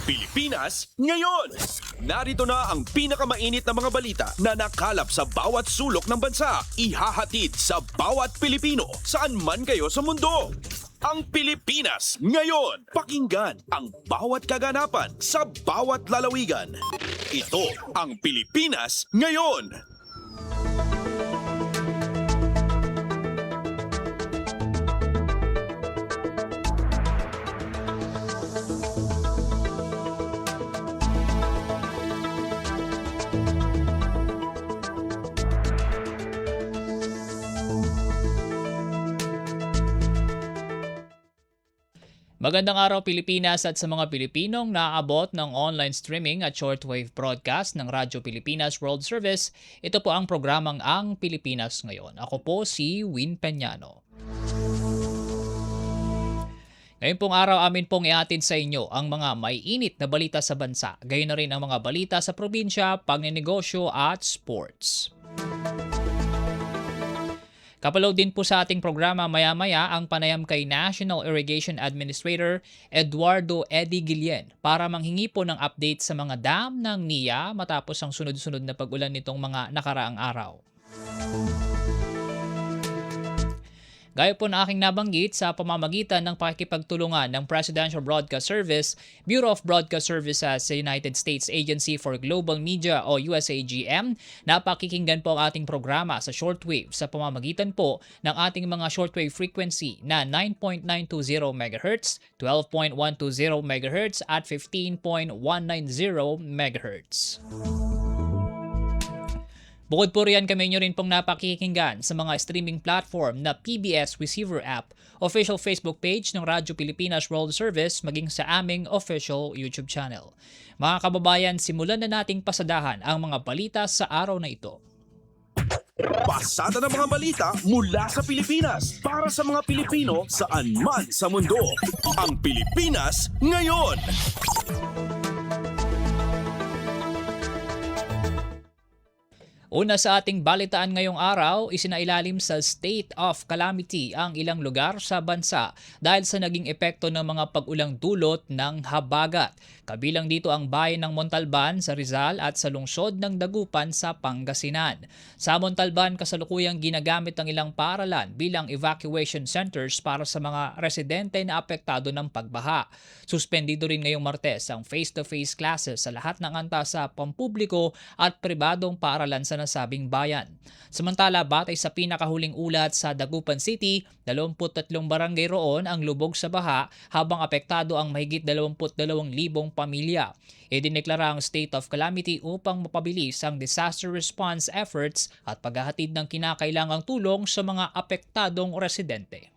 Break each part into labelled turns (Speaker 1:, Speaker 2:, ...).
Speaker 1: Pilipinas ngayon! Narito na ang pinakamainit na mga balita na nakalap sa bawat sulok ng bansa. Ihahatid sa bawat Pilipino saan man kayo sa mundo. Ang Pilipinas ngayon! Pakinggan ang bawat kaganapan sa bawat lalawigan. Ito ang Pilipinas ngayon!
Speaker 2: Magandang araw Pilipinas at sa mga Pilipinong naaabot ng online streaming at shortwave broadcast ng Radyo Pilipinas World Service. Ito po ang programang Ang Pilipinas Ngayon. Ako po si Win Peñano. Ngayon pong araw amin pong ihatid sa inyo ang mga maiinit na balita sa bansa, gayon na rin ang mga balita sa probinsya, pagnenegosyo at sports. Kapaload din po sa ating programa maya-maya ang panayam kay National Irrigation Administrator Eduardo Eddie Guillen para manghingi po ng update sa mga dam ng NIA matapos ang sunod-sunod na pag-ulan nitong mga nakaraang araw. Gaya po na aking nabanggit sa pamamagitan ng pakikipagtulungan ng Presidential Broadcast Service, Bureau of Broadcast Services sa United States Agency for Global Media o USAGM, napakikinggan po ang ating programa sa shortwave sa pamamagitan po ng ating mga shortwave frequency na 9.920 MHz, 12.120 MHz at 15.190 MHz. Bukod po riyan, kami nyo rin pong napakikinggan sa mga streaming platform na PBS Receiver App, official Facebook page ng Radyo Pilipinas World Service, maging sa aming official YouTube channel. Mga kababayan, simulan na nating pasadahan ang mga balita sa araw na ito.
Speaker 1: Pasada ng mga balita mula sa Pilipinas para sa mga Pilipino saan man sa mundo. Ang Pilipinas ngayon!
Speaker 2: Una sa ating balitaan ngayong araw, isinailalim sa state of calamity ang ilang lugar sa bansa dahil sa naging epekto ng mga pag-ulang dulot ng habagat. Kabilang dito ang bayan ng Montalban sa Rizal at sa lungsod ng Dagupan sa Pangasinan. Sa Montalban, kasalukuyang ginagamit ang ilang paaralan bilang evacuation centers para sa mga residente na apektado ng pagbaha. Suspendido rin ngayong Martes ang face-to-face classes sa lahat ng antas sa pampubliko at pribadong paaralan sa nasabing bayan. Samantala, batay sa pinakahuling ulat sa Dagupan City, 23 barangay roon ang lubog sa baha habang apektado ang mahigit 22,000 pamilya. Idineklara ang state of calamity upang mapabilis ang disaster response efforts at paghahatid ng kinakailangang tulong sa mga apektadong residente.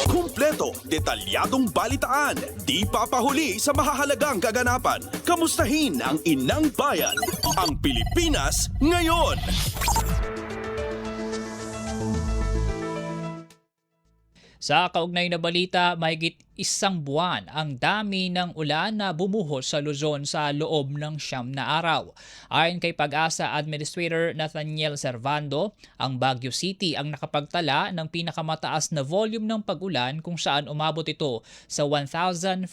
Speaker 1: Kumpleto, detalyadong balitaan, di papahuli sa mahahalagang kaganapan. Kamustahin ang inang bayan, ang Pilipinas ngayon!
Speaker 2: Sa kaugnay na balita, mahigit isang buwan ang dami ng ulan na bumuhos sa Luzon sa loob ng 9 na araw. Ayon kay Pag-asa Administrator Nathaniel Servando, ang Baguio City ang nakapagtala ng pinakamataas na volume ng pag-ulan kung saan umabot ito sa 1,413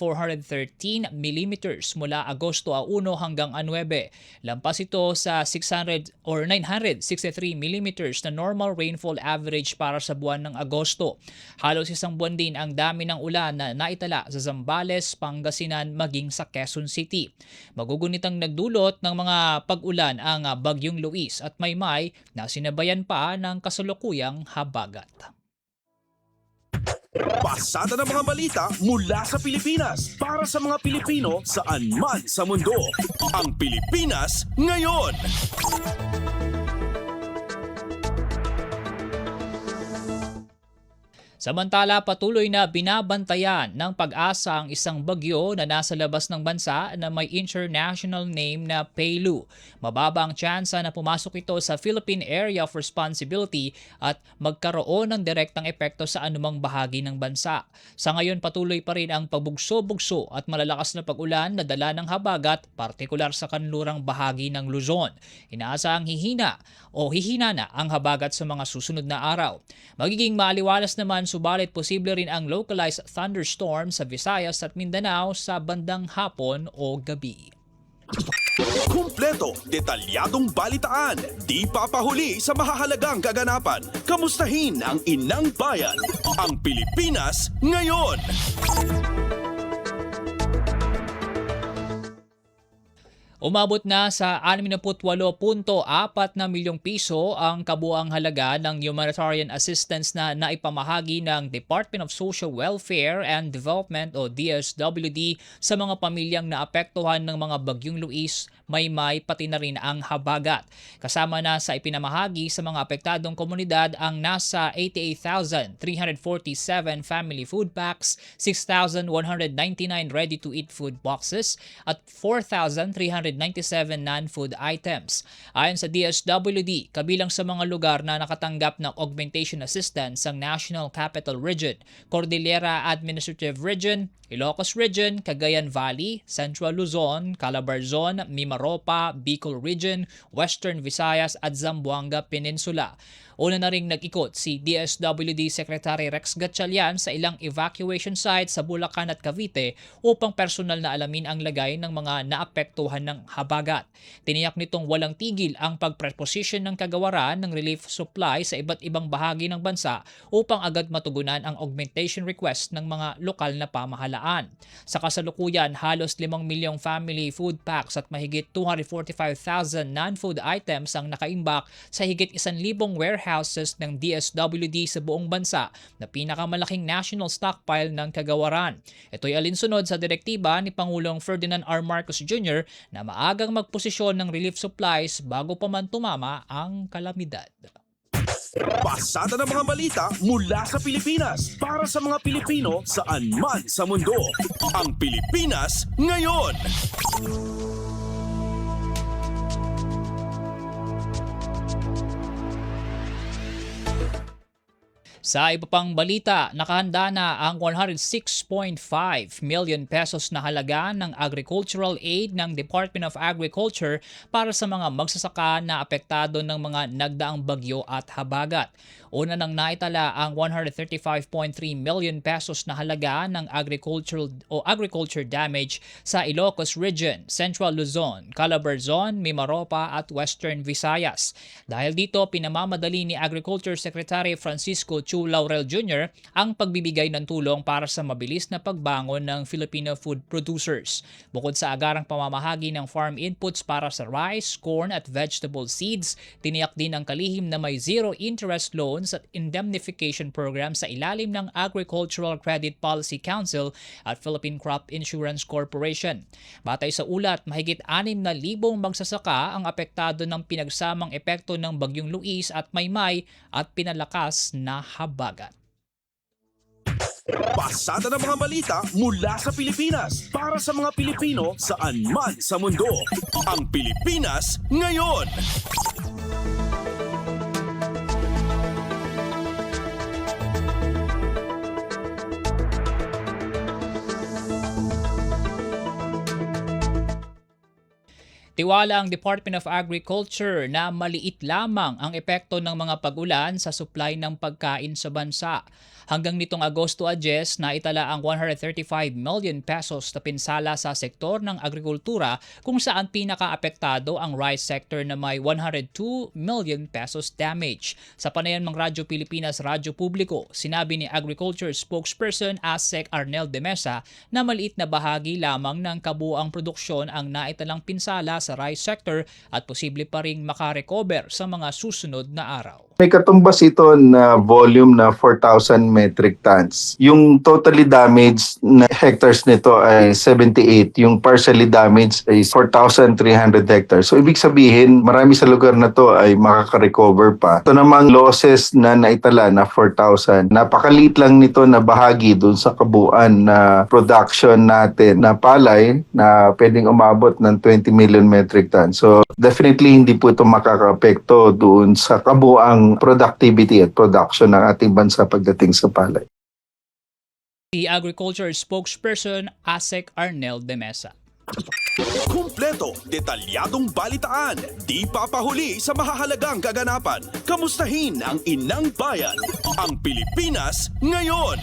Speaker 2: mm mula Agosto 1 hanggang 9. Lampas ito sa 600 or 963 mm na normal rainfall average para sa buwan ng Agosto. Halos isang buwan din ang dami ng ulan na naitala sa Zambales, Pangasinan maging sa Quezon City. Magugunitang nagdulot ng mga pag-ulan ang Bagyong Luis at Maymay na sinabayan pa ng kasalukuyang habagat.
Speaker 1: Pasada ng mga balita mula sa Pilipinas para sa mga Pilipino saan man sa mundo. Ang Pilipinas ngayon!
Speaker 2: Samantala, patuloy na binabantayan ng Pag-asa ang isang bagyo na nasa labas ng bansa na may international name na Peilu. Mababa ang tsansa na pumasok ito sa Philippine Area of Responsibility at magkaroon ng direktang epekto sa anumang bahagi ng bansa. Sa ngayon, patuloy pa rin ang pagbugso-bugso at malalakas na pag-ulan na dala ng habagat, partikular sa kanlurang bahagi ng Luzon. Inaasahang hihina na ang habagat sa mga susunod na araw. Magiging maaliwalas naman subalit posible rin ang localized thunderstorm sa Visayas at Mindanao sa bandang hapon o gabi.
Speaker 1: Kumpleto, detalyadong balitaan, di papahuli sa mahahalagang kaganapan. Kamustahin ang inang bayan, ang Pilipinas ngayon.
Speaker 2: Umabot na sa 68.4 na milyong piso ang kabuang halaga ng humanitarian assistance na naipamahagi ng Department of Social Welfare and Development o DSWD sa mga pamilyang naapektuhan ng mga bagyong Luis, Maymay pati na rin ang Habagat. Kasama na sa ipinamahagi sa mga apektadong komunidad ang nasa 88,347 family food packs, 6,199 ready-to-eat food boxes at 4,397 non-food items. Ayon sa DSWD, kabilang sa mga lugar na nakatanggap ng augmentation assistance ang National Capital Region, Cordillera Administrative Region, Ilocos Region, Cagayan Valley, Central Luzon, Calabarzon, Mimaropa, Bicol Region, Western Visayas at Zamboanga Peninsula. Una na ring nag-ikot si DSWD Secretary Rex Gatchalian sa ilang evacuation sites sa Bulacan at Cavite upang personal na alamin ang lagay ng mga naapektuhan ng habagat. Tiniyak nitong walang tigil ang pagpreposition ng kagawaran ng relief supply sa iba't ibang bahagi ng bansa upang agad matugunan ang augmentation request ng mga lokal na pamahalaan. Sa kasalukuyan, halos 5 milyong family food packs at mahigit 245,000 non-food items ang nakaimbak sa higit 1,000 warehouses ng DSWD sa buong bansa na pinakamalaking national stockpile ng kagawaran. Ito'y alinsunod sa direktiba ni Pangulong Ferdinand R. Marcos Jr. na maagang magposisyon ng relief supplies bago pa man tumama ang kalamidad.
Speaker 1: Pasada ng mga balita mula sa Pilipinas para sa mga Pilipino saan man sa mundo. Ang Pilipinas ngayon.
Speaker 2: Sa iba pang balita, nakahanda na ang 106.5 million pesos na halaga ng agricultural aid ng Department of Agriculture para sa mga magsasaka na apektado ng mga nagdaang bagyo at habagat. Una nang naitala ang 135.3 million pesos na halaga ng agriculture damage sa Ilocos Region, Central Luzon, Calabarzon, Mimaropa at Western Visayas. Dahil dito, pinamamadali ni Agriculture Secretary Francisco Chu Laurel Jr. ang pagbibigay ng tulong para sa mabilis na pagbangon ng Filipino food producers. Bukod sa agarang pamamahagi ng farm inputs para sa rice, corn at vegetable seeds, tiniyak din ang kalihim na may zero interest loans at indemnification program sa ilalim ng Agricultural Credit Policy Council at Philippine Crop Insurance Corporation. Batay sa ulat, mahigit 6,000 magsasaka ang apektado ng pinagsamang epekto ng Bagyong Luis at Maymay at pinalakas na habagat.
Speaker 1: Pasada ng mga balita mula sa Pilipinas para sa mga Pilipino saan man sa mundo. Ang Pilipinas ngayon.
Speaker 2: Tiwala ang Department of Agriculture na maliit lamang ang epekto ng mga pag-ulan sa supply ng pagkain sa bansa. Hanggang nitong Agosto 10, naitala ang 135 million pesos na pinsala sa sektor ng agrikultura kung saan pinaka-apektado ang rice sector na may 102 million pesos damage. Sa panayan ng Radyo Pilipinas Radyo Publiko, sinabi ni Agriculture spokesperson ASEC Arnel de Mesa na maliit na bahagi lamang ng kabuuang produksyon ang naitalang pinsala sa rice sector at posible pa ring makarecover sa mga susunod na araw.
Speaker 3: May katumbas ito na volume na 4,000 metric tons. Yung totally damaged na hectares nito ay 78. Yung partially damaged ay 4,300 hectares. So ibig sabihin, marami sa lugar na to ay makaka-recover pa. Ito namang losses na naitala na 4,000. Napakaliit lang nito na bahagi dun sa kabuuan na production natin na palay na pwedeng umabot ng 20 million metric tons. So definitely hindi po ito makaka-apekto doon sa kabuuang productivity at production ng ating bansa pagdating sa palay.
Speaker 2: The Agriculture spokesperson ASEC Arnel de Mesa.
Speaker 1: Kumpleto, detalyadong balitaan, di papahuli sa mahahalagang kaganapan. Kamustahin ang inang bayan, ang Pilipinas ngayon.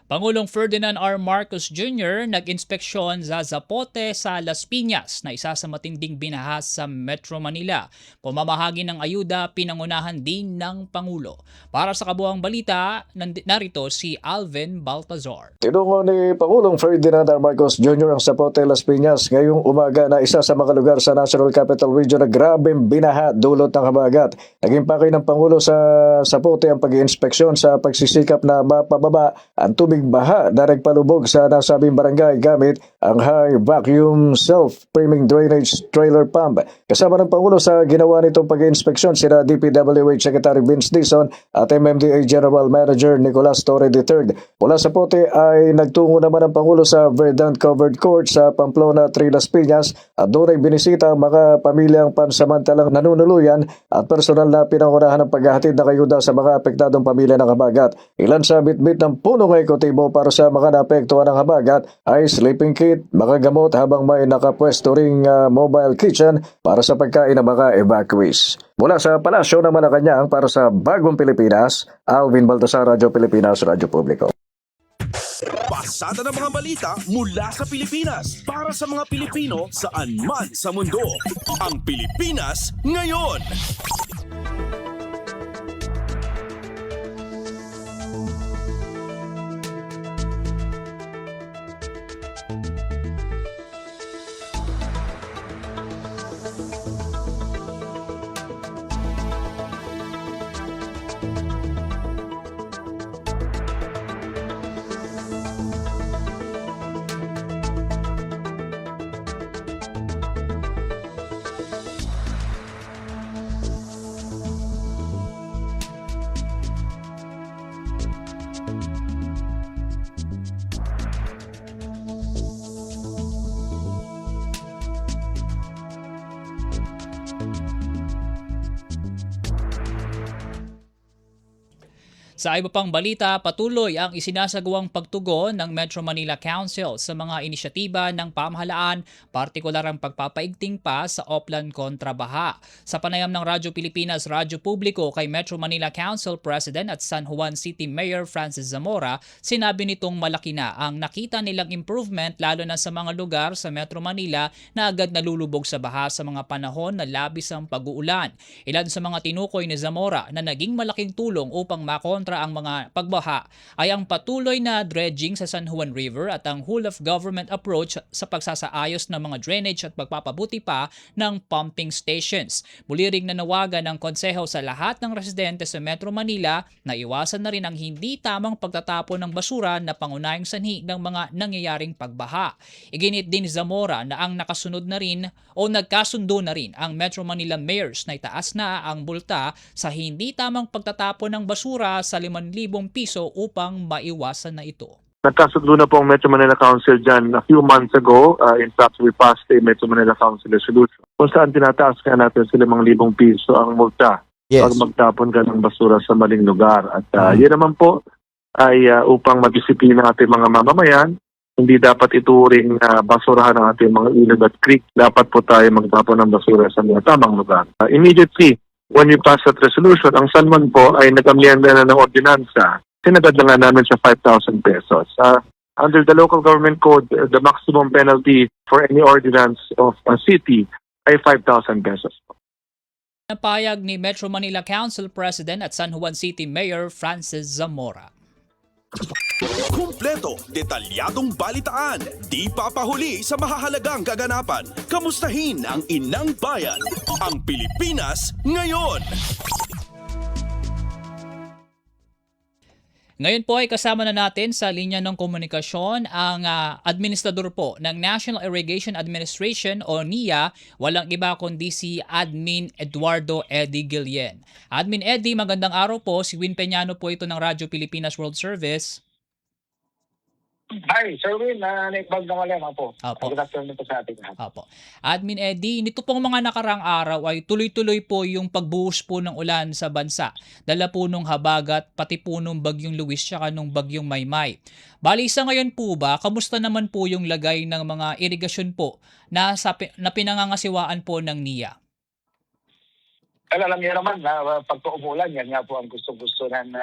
Speaker 2: Pangulong Ferdinand R. Marcos Jr. nag-inspeksyon sa Zapote sa Las Piñas na isa sa matinding binahas sa Metro Manila. Pumamahagi ng ayuda pinangunahan din ng Pangulo. Para sa kabuuang balita, narito si Alvin Baltazar.
Speaker 4: Tinungo ni Pangulong Ferdinand R. Marcos Jr. ang Zapote, Las Piñas ngayong umaga na isa sa mga lugar sa National Capital Region na grabeng binaha dulot ng habagat. Naging pakay ng Pangulo sa Zapote ang pag-iinspeksyon sa pagsisikap na mapababa ang tubig baha na nagpalubog sa nasabing barangay gamit ang high vacuum self-priming drainage trailer pump. Kasama ng Pangulo sa ginawa nitong pag-iinspeksyon sina DPWH Secretary Vince Dizon at MMDA General Manager Nicolas Torre III. Mula sa Pote ay nagtungo naman ang Pangulo sa Verdant Covered Court sa Pamplona, Las Piñas at doon ay binisita ang mga pamilyang pansamantalang nanunuluyan at personal na pinangunahan ng paghahatid ng ayuda sa mga apektadong pamilya ng habagat. Ilan sa bitbit ng punong ekotibo para sa mga naapektuhan ng habagat ay sleeping kit, mga gamot habang may nakapwesto ring mobile kitchen para sa pagkain ng mga evacuees. Mula sa Palasyo ng Malacanang para sa Bagong Pilipinas, Alvin Baltasar, Radyo Pilipinas, Radyo Publiko.
Speaker 1: Pasada ng mga balita mula sa Pilipinas para sa mga Pilipino saan man sa mundo. Ang Pilipinas ngayon.
Speaker 2: Sa iba pang balita, patuloy ang isinasagawang pagtugon ng Metro Manila Council sa mga inisyatiba ng pamahalaan, partikular ang pagpapaigting pa sa Oplan kontra baha. Sa panayam ng Radyo Pilipinas, Radyo Publiko kay Metro Manila Council President at San Juan City Mayor Francis Zamora, sinabi nitong malaki na ang nakita nilang improvement lalo na sa mga lugar sa Metro Manila na agad nalulubog sa baha sa mga panahon na labis ang pag-uulan. Ilan sa mga tinukoy ni Zamora na naging malaking tulong upang makontra ang mga pagbaha ay ang patuloy na dredging sa San Juan River at ang whole of government approach sa pagsasaayos ng mga drainage at pagpapabuti pa ng pumping stations. Muli ring nanawagan ng konseho sa lahat ng residente sa Metro Manila na iwasan na rin ang hindi tamang pagtatapon ng basura na pangunahing sanhi ng mga nangyayaring pagbaha. Iginit din ni Zamora na ang nagkasundo na rin ang Metro Manila mayors na itaas na ang multa sa hindi tamang pagtatapon ng basura sa 5,000 piso upang maiwasan na ito.
Speaker 5: Nagkasundo na po ang Metro Manila Council dyan a few months ago. In fact, we passed a Metro Manila Council resolution kung saan tinataas ka natin sa 5,000 piso ang multa pag magtapon ka ng basura sa maling lugar. At yun naman po ay upang madisiplina ating mga mamamayan. Hindi dapat ituring basurahan ng ating mga ilog at creek. Dapat po tayo magtapon ng basura sa mga tamang lugar. Immediately, when we pass that resolution, ang San Juan po ay nag-amyenda na ng ordinansa. Sinagad na nga namin sa 5,000 pesos. Under the local government code, the maximum penalty for any ordinance of a city ay 5,000 pesos.
Speaker 2: Napayag ni Metro Manila Council President at San Juan City Mayor Francis Zamora.
Speaker 1: Kumpleto, detalyadong balitaan, di papahuli sa mahahalagang kaganapan. Kamustahin ang inang bayan, ang Pilipinas ngayon.
Speaker 2: Ngayon po ay kasama na natin sa linya ng komunikasyon ang administrador po ng National Irrigation Administration o NIA, walang iba kundi si Admin Eduardo Eddie Guillen. Admin Eddie, magandang araw po. Si Win Peñano po ito ng Radyo Pilipinas World Service.
Speaker 6: Hi, Sir Will, naibag na wala po.
Speaker 2: Opo.
Speaker 6: Good afternoon po sa ating lahat.
Speaker 2: Opo. Admin Eddie, nito pong mga nakarang araw ay tuloy-tuloy po yung pagbuhos po ng ulan sa bansa. Dala po nung habagat, pati po nung bagyong Luis tsaka nung bagyong Maymay. Bali sa ngayon po ba, kamusta naman po yung lagay ng mga irigasyon po na pinangangasiwaan po ng NIA?
Speaker 6: Alam niyo naman na pag umulan, yan nga po ang gusto-gusto ng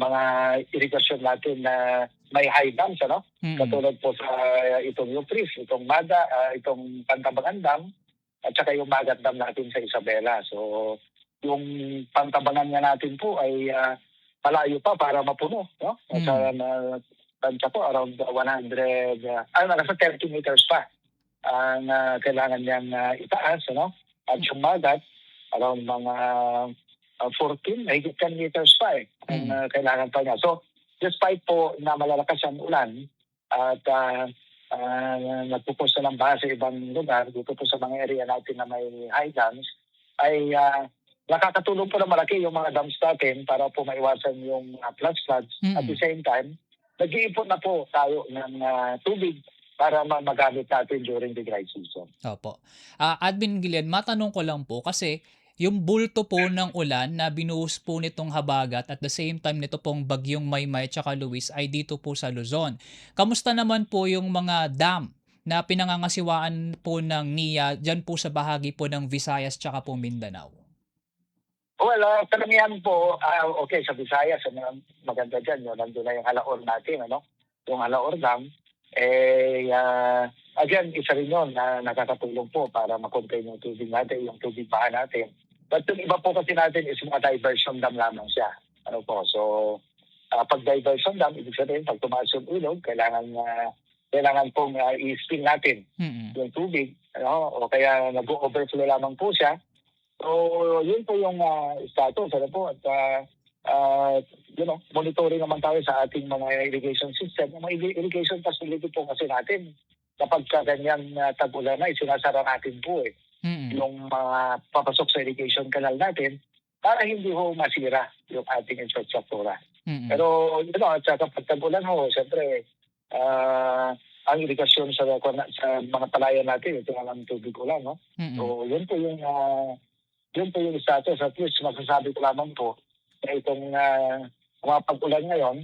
Speaker 6: mga irigasyon natin na may high dams, ano? Katulad po sa itong Yupris, itong Mada, itong Pantabangan Dam, at saka yung Magat Dam natin sa Isabela. So, yung Pantabangan nga natin po ay malayo pa para mapuno, no? Sa tansya po, around 100, nasa 30 meters pa ang kailangan niyang itaas, ano? At yung Magat, around mga 14, higit 10 meters pa ang kailangan pa niya. So, despite po na malalakas ang ulan at nagpupusta ng baha sa ibang lugar, dito po sa mga area natin na may high dams, ay nakakatulong po na malaki yung mga dams natin para po maiwasan yung floods. At the same time, nag-iipon na po tayo ng tubig para magamit natin during the dry season.
Speaker 2: Opo. Admin Gillian, matanong ko lang po kasi yung bulto po ng ulan na binuhos po nitong habagat at the same time nito pong bagyong Maymay at Luis ay dito po sa Luzon. Kamusta naman po yung mga dam na pinangangasiwaan po ng NIA dyan po sa bahagi po ng Visayas tsaka po Mindanao?
Speaker 6: Well, karamihan po, okay, sa Visayas, maganda dyan, nandun na yung Halaor natin, ano? Yung Halaor Dam, again, isa rin yun na nakakatulong po para makontain yung tubig natin, yung tubig baha natin. But yung iba po kasi natin is mga diversion dam lamang siya. Ano po, so pag diversion dam, ibig sabihin, pag tumaas yung ilog, kailangan pong i-spill natin yung tubig, ano? O kaya nag-overflow lamang po siya. So, yun po yung status, ano po, at monitoring naman tayo sa ating mga irrigation system. Yung mga irrigation facility po kasi natin, kapag ganyan tag-ulan na, sinasara natin po yung mga papasok sa irrigation canal natin para hindi ho masira yung ating infrastruktura. Pero, at kapag tag-ulan ho, siyempre, ang irrigasyon sa mga palayan natin, ito nga ang tubig ulan, no? So, yun po yung status. At least, masasabi ko lamang po na itong mga pag-ulan ngayon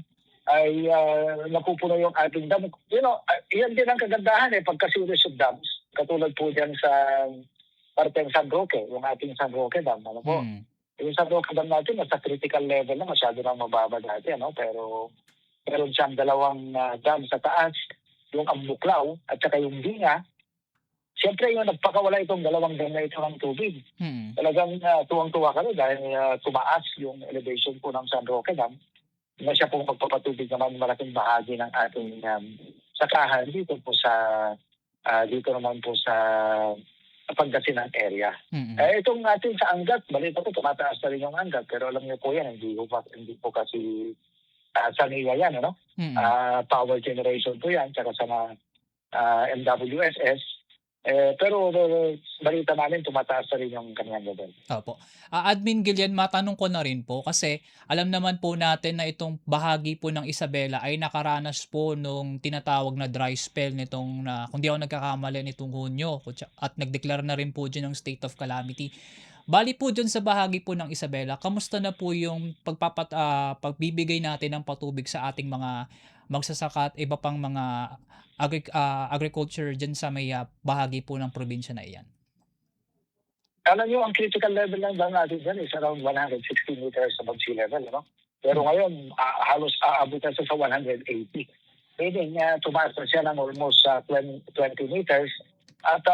Speaker 6: ay napupuno yung ating dam. Yan din ang kagandahan pagka-series of dams. Katulad po dyan sa parteng San Roque, yung ating San Roque Dam. Ano po? Yung San Roque Dam natin, nasa critical level na, masyado na mababa dati. Ano? Pero meron siyang dalawang dam sa taas, yung Ambuklaw at saka yung Binga. Siyempre, yung nagpakawala itong dalawang dam na ito ng tubig. Talagang tuwang-tuwa kami dahil tumaas yung elevation po ng San Roque Dam. Na siya pong magpapatubig naman malaking bahagi ng ating sakahan dito naman po sa Pangasinan area. Itong ating sa Angat, balita ko tumataas na rin yung Angat, pero alam niyo po yan, hindi po kasi sa NIA yan, ano? Power generation po yan, tsaka sa MWSS. Pero balita namin, tumataas na rin yung kanyang level.
Speaker 2: Opo. Admin Gillian, matanong ko na rin po kasi alam naman po natin na itong bahagi po ng Isabela ay nakaranas po nung tinatawag na dry spell nitong, kung di ako nagkakamali, nitong Hunyo at nagdeklara na rin po dyan ng state of calamity. Bali po dyan sa bahagi po ng Isabela, kamusta na po yung pagbibigay natin ng patubig sa ating mga magsasaka at iba pang mga agriculture dyan sa may bahagi po ng probinsya na iyan?
Speaker 6: Alam nyo, ang critical level ng dam natin dyan is around 160 meters above sea level. No? Pero ngayon, halos aabot na sa 180. Meaning, tumaas na siya ng almost 20 meters. At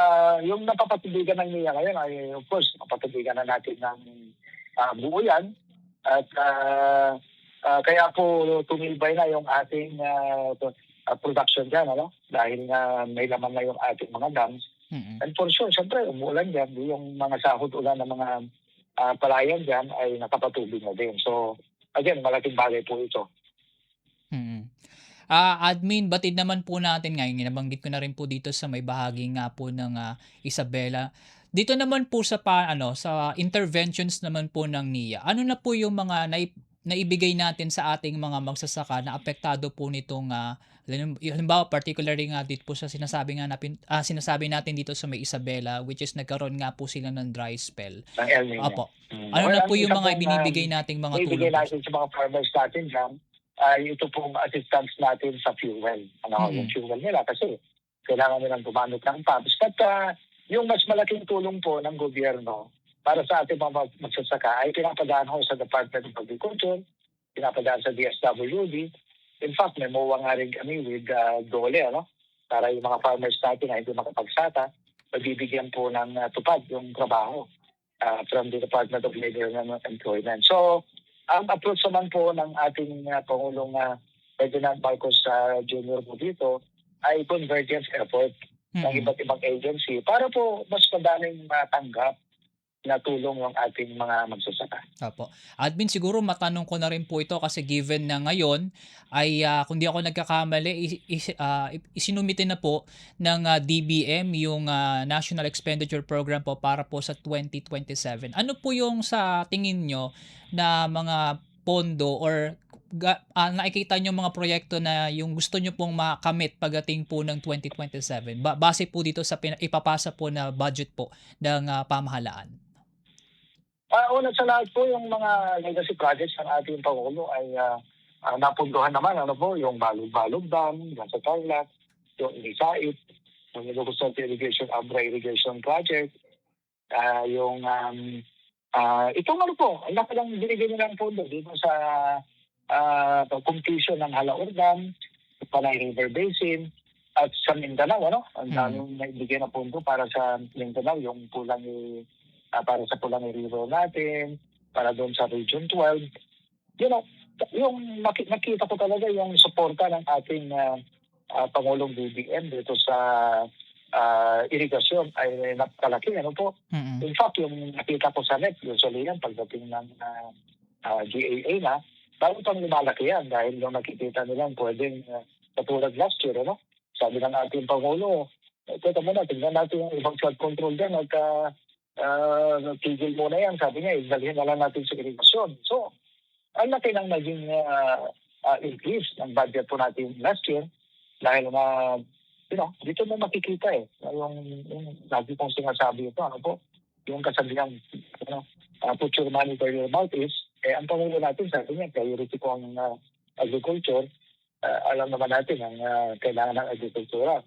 Speaker 6: yung napapatubigan ng NIA ngayon ay, of course, napapatubigan na natin ng buo yan. At kaya po tumibay na yung ating production dyan, ano? Dahil may laman na yung ating mga dams. And for sure, siyempre, umuulan dyan, yung mga sahod ulan ng mga palayan dyan ay nakapatubig na din. So, again, malaking bagay po ito.
Speaker 2: Admin, batid naman po natin ngayon, nabanggit ko na rin po dito sa may bahagi nga po ng Isabela. Dito naman po sa sa interventions naman po ng NIA, ano na po yung mga naibigay natin sa ating mga magsasaka na apektado po nitong halimbawa particularly nga dito po sa sinasabi natin dito sa May Isabela, which is nagkaroon nga po sila ng dry spell.
Speaker 6: Ng El Nino.
Speaker 2: Opo. Ano na po yung mga ibinibigay nating mga tulong?
Speaker 6: Ibigay natin sa mga farmers natin dyan, ito pong assistance natin sa fuel. Yung fuel nila kasi kailangan nilang gumamit ng pumps. At yung mas malaking tulong po ng gobyerno para sa ating mga magsasaka ay pinapadaan ho sa Department of Agriculture, pinapadaan sa DSWD. In fact, may MOA nga rin kami with DOLE, para yung mga farmers natin na hindi makapagsaka, magbibigyan po ng tupad yung trabaho from the Department of Labor and Employment. So, ang approach naman po ng ating Pangulong Ferdinand Marcos Jr. po dito ay convergence effort ng iba't ibang agency para po mas madaling matanggap na tulong ng ating mga magsasaka.
Speaker 2: Opo. Admin, siguro matanong ko na rin po ito kasi given na ngayon ay kung di ako nagkakamali, isinumitin na po ng DBM yung National Expenditure Program po para po sa 2027. Ano po yung sa tingin nyo na mga pondo or nakikita nyo mga proyekto na yung gusto nyo pong makamit pagdating po ng 2027? Base po dito sa ipapasa po na budget po ng pamahalaan.
Speaker 6: Una sa lahat po, yung mga legacy projects ng ating Pangulo ay napunduhan naman, yung Balog-Balog Dam, yung sa Tarlac, yung Inisait, yung Ilocos Irrigation, Abra Irrigation Project, yung itong ang laki lang binigay nilang pondo dito sa completion ng Halaor Dam, Panay River Basin, at sa Mindanao, ang daming naibigay na pondo para sa Mindanao, yung para sa Pulangi River natin, para doon sa Region 12. Yung nakita ko talaga yung suporta ng ating Pangulong BBM dito sa irigasyon ay napakalaki. In fact, yung nakita ko sa net, usually yan, pagdating ng GAA na, bago pang lumalaki yan dahil yung nakikita nilang pwedeng katulad last year, sabi ng ating Pangulo, teka muna, tingnan natin yung ibang flood control din at tigil muna yan. Sabi niya, dalhin na lang natin sa irigasyon. So, ang laki ng naging increase ng budget po natin last year dahil dito mo makikita yung lagi kong sinasabi ito, yung kasabihan, put your money where your mouth is. Ang Pangulo natin, sabi niya, priority po ang agriculture. Alam naman natin ang kailangan ng agrikultura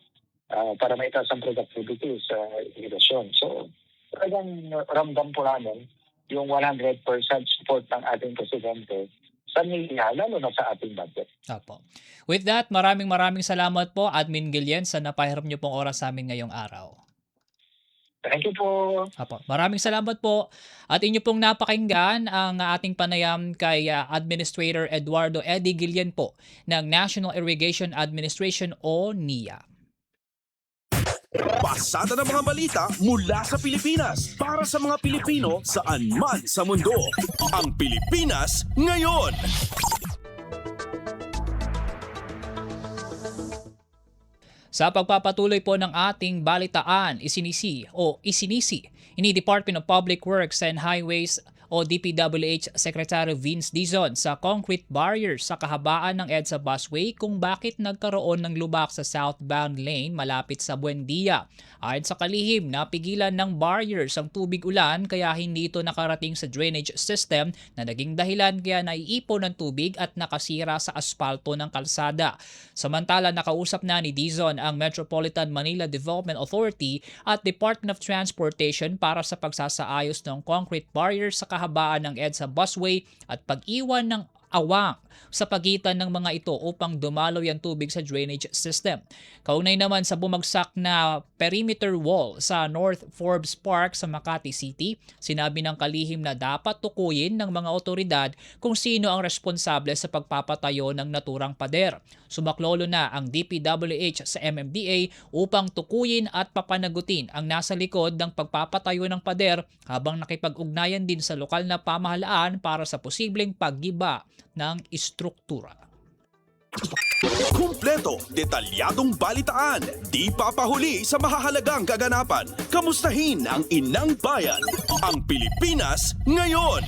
Speaker 6: para maitaas ang productivity sa irigasyon. So, talagang ramdam po namin yung 100% support ng ating Presidente sa media, lalo na sa ating budget.
Speaker 2: Opo. With that, maraming salamat po, Admin Guillen, sa napahiram niyo pong oras sa amin ngayong araw.
Speaker 6: Thank you po.
Speaker 2: Opo. Maraming salamat po. At inyo pong napakinggan ang ating panayam kay Administrator Eduardo Eddie Guillen po ng National Irrigation Administration o NIA.
Speaker 1: Pasada ng mga balita mula sa Pilipinas para sa mga Pilipino saan man sa mundo. Ang Pilipinas ngayon.
Speaker 2: Sa pagpapatuloy po ng ating balitaan, isinisi ni Department of Public Works and Highways o DPWH Secretary Vince Dizon sa concrete barriers sa kahabaan ng EDSA busway kung bakit nagkaroon ng lubak sa southbound lane malapit sa Buendia. Ayon sa kalihim, napigilan ng barriers ang tubig ulan kaya hindi ito nakarating sa drainage system na naging dahilan kaya naiipon ng tubig at nakasira sa asfalto ng kalsada. Samantala, nakausap na ni Dizon ang Metropolitan Manila Development Authority at Department of Transportation para sa pagsasaayos ng concrete barriers sa kahabaan ng EDSA busway at pag-iwan ng awang sa pagitan ng mga ito upang dumaloy ang tubig sa drainage system. Kaugnay naman sa bumagsak na perimeter wall sa North Forbes Park sa Makati City, sinabi ng kalihim na dapat tukuyin ng mga otoridad kung sino ang responsable sa pagpapatayo ng naturang pader. Sumaklolo na ang DPWH sa MMDA upang tukuyin at papanagutin ang nasa likod ng pagpapatayo ng pader habang nakipag-ugnayan din sa lokal na pamahalaan para sa posibleng paggiba ng istruktura.
Speaker 1: Kumpleto, detalyadong balitaan, di papahuli sa mahahalagang kaganapan. Kamustahin ang inang bayan, ang Pilipinas ngayon.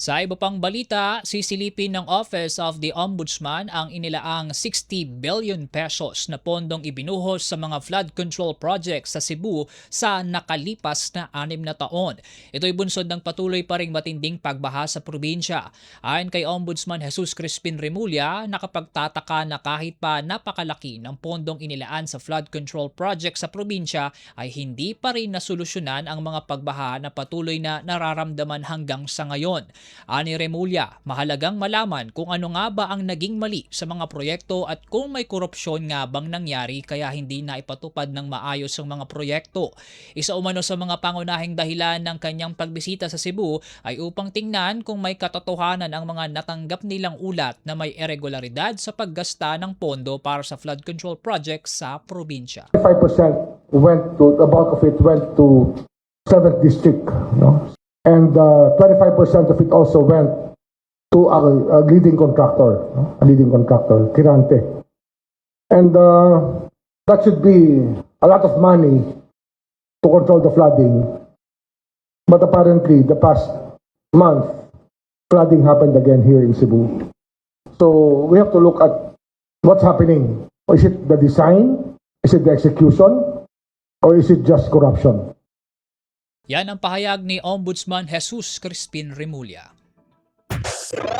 Speaker 2: Sa iba pang balita, sisilipin ng Office of the Ombudsman ang inilaang 60 billion pesos na pondong ibinuhos sa mga flood control projects sa Cebu sa nakalipas na 6 na taon. Ito'y bunsod ng patuloy pa ring matinding pagbaha sa probinsya. Ayon kay Ombudsman Jesus Crispin Remulla, nakapagtataka na kahit pa napakalaki ng pondong inilaan sa flood control project sa probinsya ay hindi pa rin nasolusyonan ang mga pagbaha na patuloy na nararamdaman hanggang sa ngayon. Ani Remulla, mahalagang malaman kung ano nga ba ang naging mali sa mga proyekto at kung may korupsyon nga bang nangyari kaya hindi na ipatupad ng maayos ang mga proyekto. Isa umano sa mga pangunahing dahilan ng kanyang pagbisita sa Cebu ay upang tingnan kung may katotohanan ang mga natanggap nilang ulat na may irregularidad sa paggasta ng pondo para sa flood control projects sa probinsya.
Speaker 7: 5% went to, the bulk of it went to 7th district, no? And 25% of it also went to a leading contractor, no? A leading contractor, Kirante. And that should be a lot of money to control the flooding. But apparently, the past month, flooding happened again here in Cebu. So we have to look at what's happening. Is it the design? Is it the execution? Or is it just corruption?
Speaker 2: Yan ang pahayag ni Ombudsman Jesus Crispin Remulla.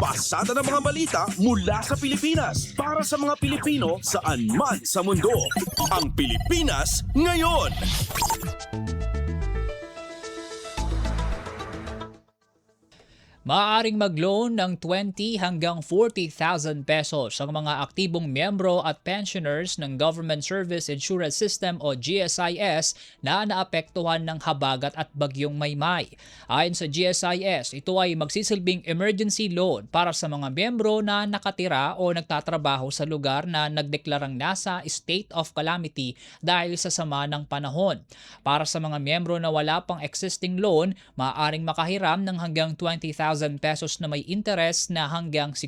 Speaker 1: Pasada ng mga balita mula sa Pilipinas para sa mga Pilipino saan man sa mundo. Ang Pilipinas ngayon.
Speaker 2: Maaaring mag-loan ng 20 hanggang 40,000 pesos ang mga aktibong miyembro at pensioners ng Government Service Insurance System o GSIS na naapektuhan ng habagat at bagyong Maymay. Ayon sa GSIS, ito ay magsisilbing emergency loan para sa mga miyembro na nakatira o nagtatrabaho sa lugar na nagdeklarang nasa state of calamity dahil sa sama ng panahon. Para sa mga miyembro na wala pang existing loan, maaaring makahiram ng hanggang 20,000 pesos na may interest na hanggang 6%.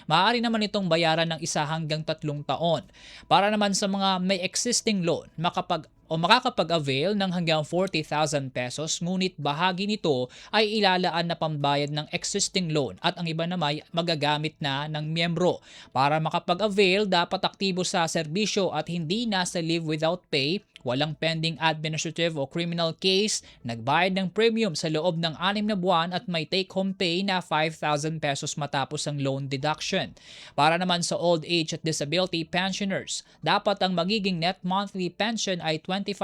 Speaker 2: Maaari naman itong bayaran ng 1 hanggang 3 taon. Para naman sa mga may existing loan, makakapag-avail ng hanggang 40,000 pesos ngunit bahagi nito ay ilalaan na pambayad ng existing loan at ang iba naman magagamit na ng miyembro. Para makapag-avail, dapat aktibo sa serbisyo at hindi nasa leave without pay, walang pending administrative o criminal case, nagbayad ng premium sa loob ng 6 na buwan at may take-home pay na 5,000 pesos matapos ang loan deduction. Para naman sa old age at disability pensioners, dapat ang magiging net monthly pension ay 25%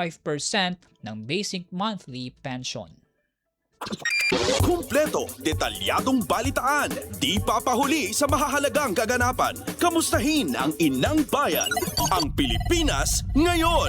Speaker 2: ng basic monthly pension.
Speaker 1: Kumpleto, detalyadong balitaan, di papahuli sa mahahalagang kaganapan. Kamustahin ang inang bayan, ang Pilipinas ngayon.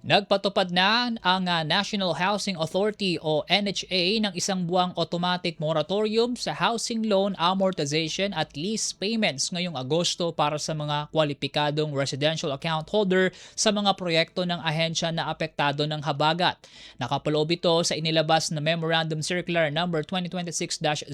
Speaker 2: Nagpatupad na ang National Housing Authority o NHA ng 1 buwang automatic moratorium sa housing loan amortization at lease payments ngayong Agosto para sa mga kwalipikadong residential account holder sa mga proyekto ng ahensya na apektado ng habagat. Nakapaloob ito sa inilabas na Memorandum Circular No. 2026-048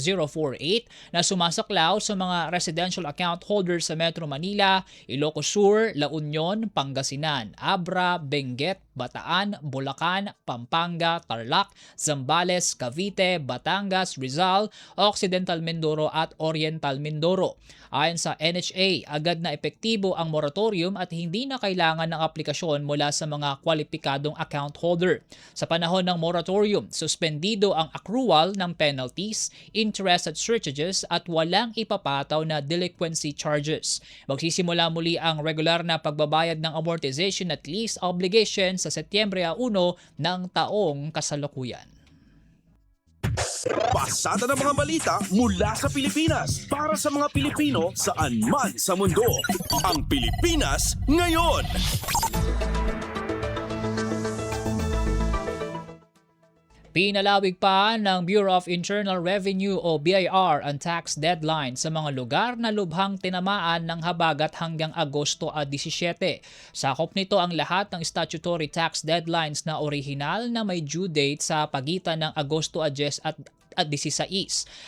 Speaker 2: na sumasaklaw sa mga residential account holders sa Metro Manila, Ilocos Sur, La Union, Pangasinan, Abra, Benguet, Bataan, Bulacan, Pampanga, Tarlac, Zambales, Cavite, Batangas, Rizal, Occidental Mindoro at Oriental Mindoro. Ayon sa NHA, agad na epektibo ang moratorium at hindi na kailangan ng aplikasyon mula sa mga kwalipikadong account holder. Sa panahon ng moratorium, suspendido ang accrual ng penalties, interest at surcharges at walang ipapataw na delinquency charges. Magsisimula muli ang regular na pagbabayad ng amortization at lease obligation sa Setyembre 1 ng taong kasalukuyan.
Speaker 1: Pasada ng mga balita mula sa Pilipinas para sa mga Pilipino saan man sa mundo. Ang Pilipinas ngayon.
Speaker 2: Pinalawig pa ng Bureau of Internal Revenue o BIR ang tax deadline sa mga lugar na lubhang tinamaan ng habagat hanggang Agosto 17. Sakop nito ang lahat ng statutory tax deadlines na orihinal na may due date sa pagitan ng Agosto 10 at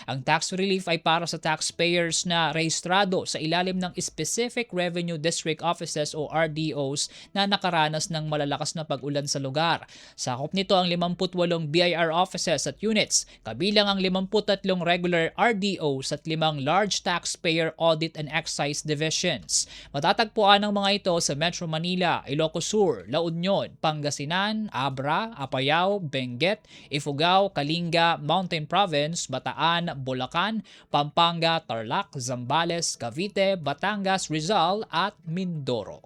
Speaker 2: Ang tax relief ay para sa taxpayers na rehistrado sa ilalim ng Specific Revenue District Offices o RDOs na nakaranas ng malalakas na pag-ulan sa lugar. Sakop nito ang 58 BIR offices at units, kabilang ang 53 regular RDOs at 5 large taxpayer audit and excise divisions. Matatagpuan ang mga ito sa Metro Manila, Ilocos Sur, La Union, Pangasinan, Abra, Apayao, Benguet, Ifugao, Kalinga, Mountain Province, Bataan, Bulacan, Pampanga, Tarlac, Zambales, Cavite, Batangas, Rizal at Mindoro.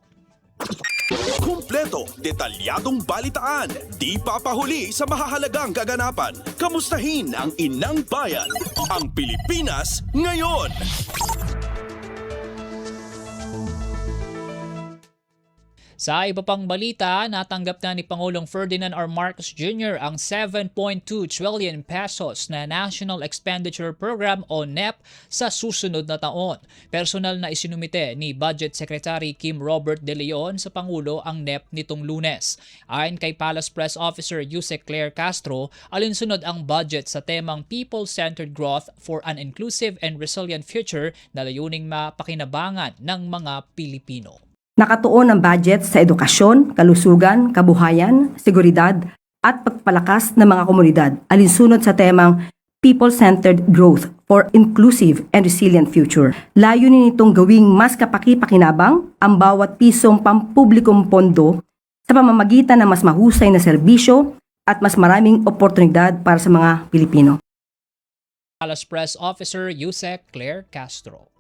Speaker 1: Kumpleto, detalyadong balitaan, di papahuli sa mahahalagang kaganapan. Kamustahin ang inang bayan, ang Pilipinas ngayon.
Speaker 2: Sa iba pang balita, natanggap na ni Pangulong Ferdinand R. Marcos Jr. ang 7.2 trillion pesos na National Expenditure Program o NEP sa susunod na taon. Personal na isinumite ni Budget Secretary Kim Robert De Leon sa Pangulo ang NEP nitong Lunes. Ayon kay Palace Press Officer Yusek Claire Castro, alinsunod ang budget sa temang People-Centered Growth for an Inclusive and Resilient Future na layuning mapakinabangan ng mga Pilipino.
Speaker 8: Nakatuon ang budget sa edukasyon, kalusugan, kabuhayan, seguridad at pagpalakas ng mga komunidad alinsunod sa temang People-Centered Growth for Inclusive and Resilient Future. Layunin nitong gawing mas kapaki-pakinabang ang bawat pisong pampublikong pondo sa pamamagitan ng mas mahusay na serbisyo at mas maraming oportunidad para sa mga Pilipino.
Speaker 2: Palace Press Officer Yusek Claire Castro.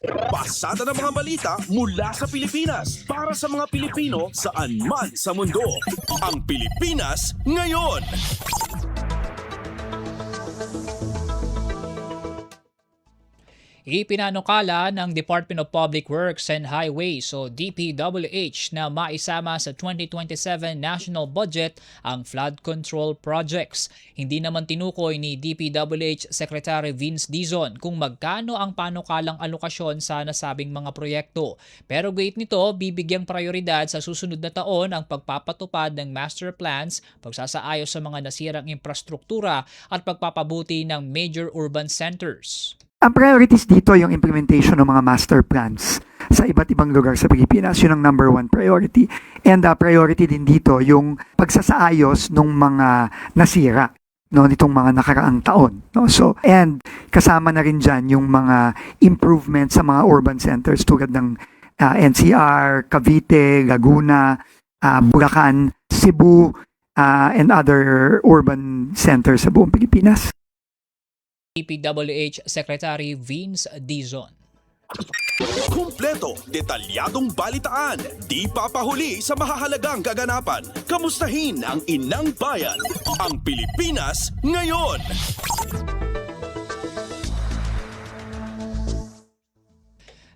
Speaker 1: Pasada ng mga balita mula sa Pilipinas para sa mga Pilipino saan man sa mundo. Ang Pilipinas ngayon.
Speaker 2: Ipinanukala ng Department of Public Works and Highways o DPWH na maisama sa 2027 national budget ang flood control projects. Hindi naman tinukoy ni DPWH Secretary Vince Dizon kung magkano ang panukalang alokasyon sa nasabing mga proyekto. Pero gayet nito, bibigyang prioridad sa susunod na taon ang pagpapatupad ng master plans, pagsasaayos sa mga nasirang infrastruktura at pagpapabuti ng major urban centers.
Speaker 9: Ang priorities dito yung implementation ng mga master plans sa iba't ibang lugar sa Pilipinas. Yun ang number one priority. And priority din dito yung pagsasaayos ng mga nasira nitong mga nakaraang taon. So, and kasama na rin dyan yung mga improvements sa mga urban centers tulad ng NCR, Cavite, Laguna, Bulacan, Cebu, and other urban centers sa buong Pilipinas.
Speaker 2: DPWH Secretary Vince Dizon.
Speaker 1: Kumpleto, detalyadong balitaan, di papahuli sa mahahalagang kaganapan. Kamustahin ang inang bayan, ang Pilipinas ngayon.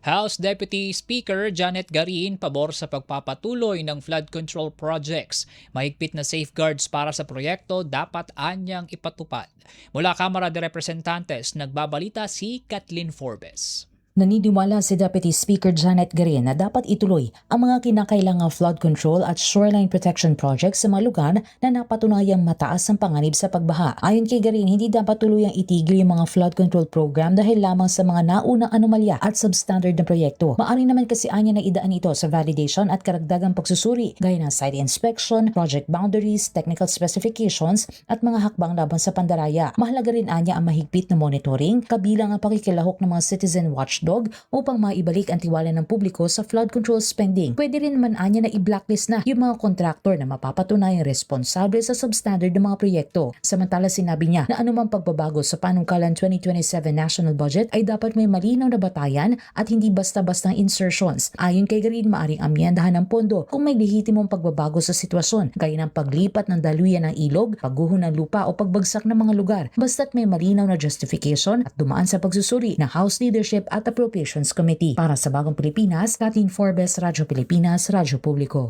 Speaker 2: House Deputy Speaker Janet Garin pabor sa pagpapatuloy ng flood control projects. Mahigpit na safeguards para sa proyekto dapat anyang ipatupad. Mula Kamara de Representantes, nagbabalita si Kathleen Forbes.
Speaker 10: Naniniwala si Deputy Speaker Janet Garin na dapat ituloy ang mga kinakailangang flood control at shoreline protection projects sa mga lugar na napatunayang mataas ang panganib sa pagbaha. Ayon kay Garin, hindi dapat tuluyang itigil yung mga flood control program dahil lamang sa mga naunang anomalya at substandard na proyekto. Maaari naman kasi anya na idaan ito sa validation at karagdagang pagsusuri gaya ng site inspection, project boundaries, technical specifications at mga hakbang laban sa pandaraya. Mahalaga rin anya ang mahigpit na monitoring kabilang ang pakikilahok ng mga citizen watchdog upang maibalik ang tiwala ng publiko sa flood control spending. Pwede rin naman anya na i-blacklist na yung mga kontraktor na mapapatunayang responsable sa substandard ng mga proyekto. Samantala sinabi niya na anumang pagbabago sa panukalan 2027 national budget ay dapat may malinaw na batayan at hindi basta-bastang insertions. Ayon kay Garin, maaring amyendahan ng pondo kung may lehitimong pagbabago sa sitwasyon gaya ng paglipat ng daluyan ng ilog, pagguho ng lupa o pagbagsak ng mga lugar basta't may malinaw na justification at dumaan sa pagsusuri ng House Leadership at Appropriations Committee. Para sa Bagong Pilipinas, Kathleen Forbes, Radyo Pilipinas, Radyo Publiko.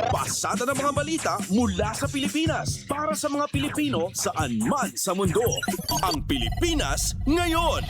Speaker 1: Pasada ng mga balita mula sa Pilipinas para sa mga Pilipino saan man sa mundo. Ang Pilipinas ngayon.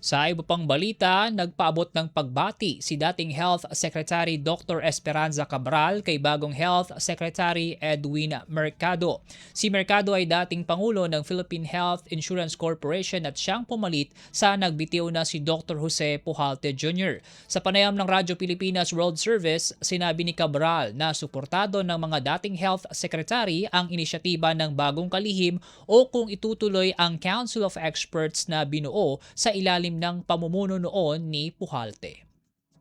Speaker 2: Sa iba pang balita, nagpaabot ng pagbati si dating Health Secretary Dr. Esperanza Cabral kay bagong Health Secretary Edwin Mercado. Si Mercado ay dating Pangulo ng Philippine Health Insurance Corporation at siyang pumalit sa nagbitiw na si Dr. Jose Pujalte Jr. Sa panayam ng Radyo Pilipinas World Service, sinabi ni Cabral na suportado ng mga dating Health Secretary ang inisyatiba ng bagong kalihim o kung itutuloy ang Council of Experts na binuo sa ilalim ng pamumuno noon ni Pujalte.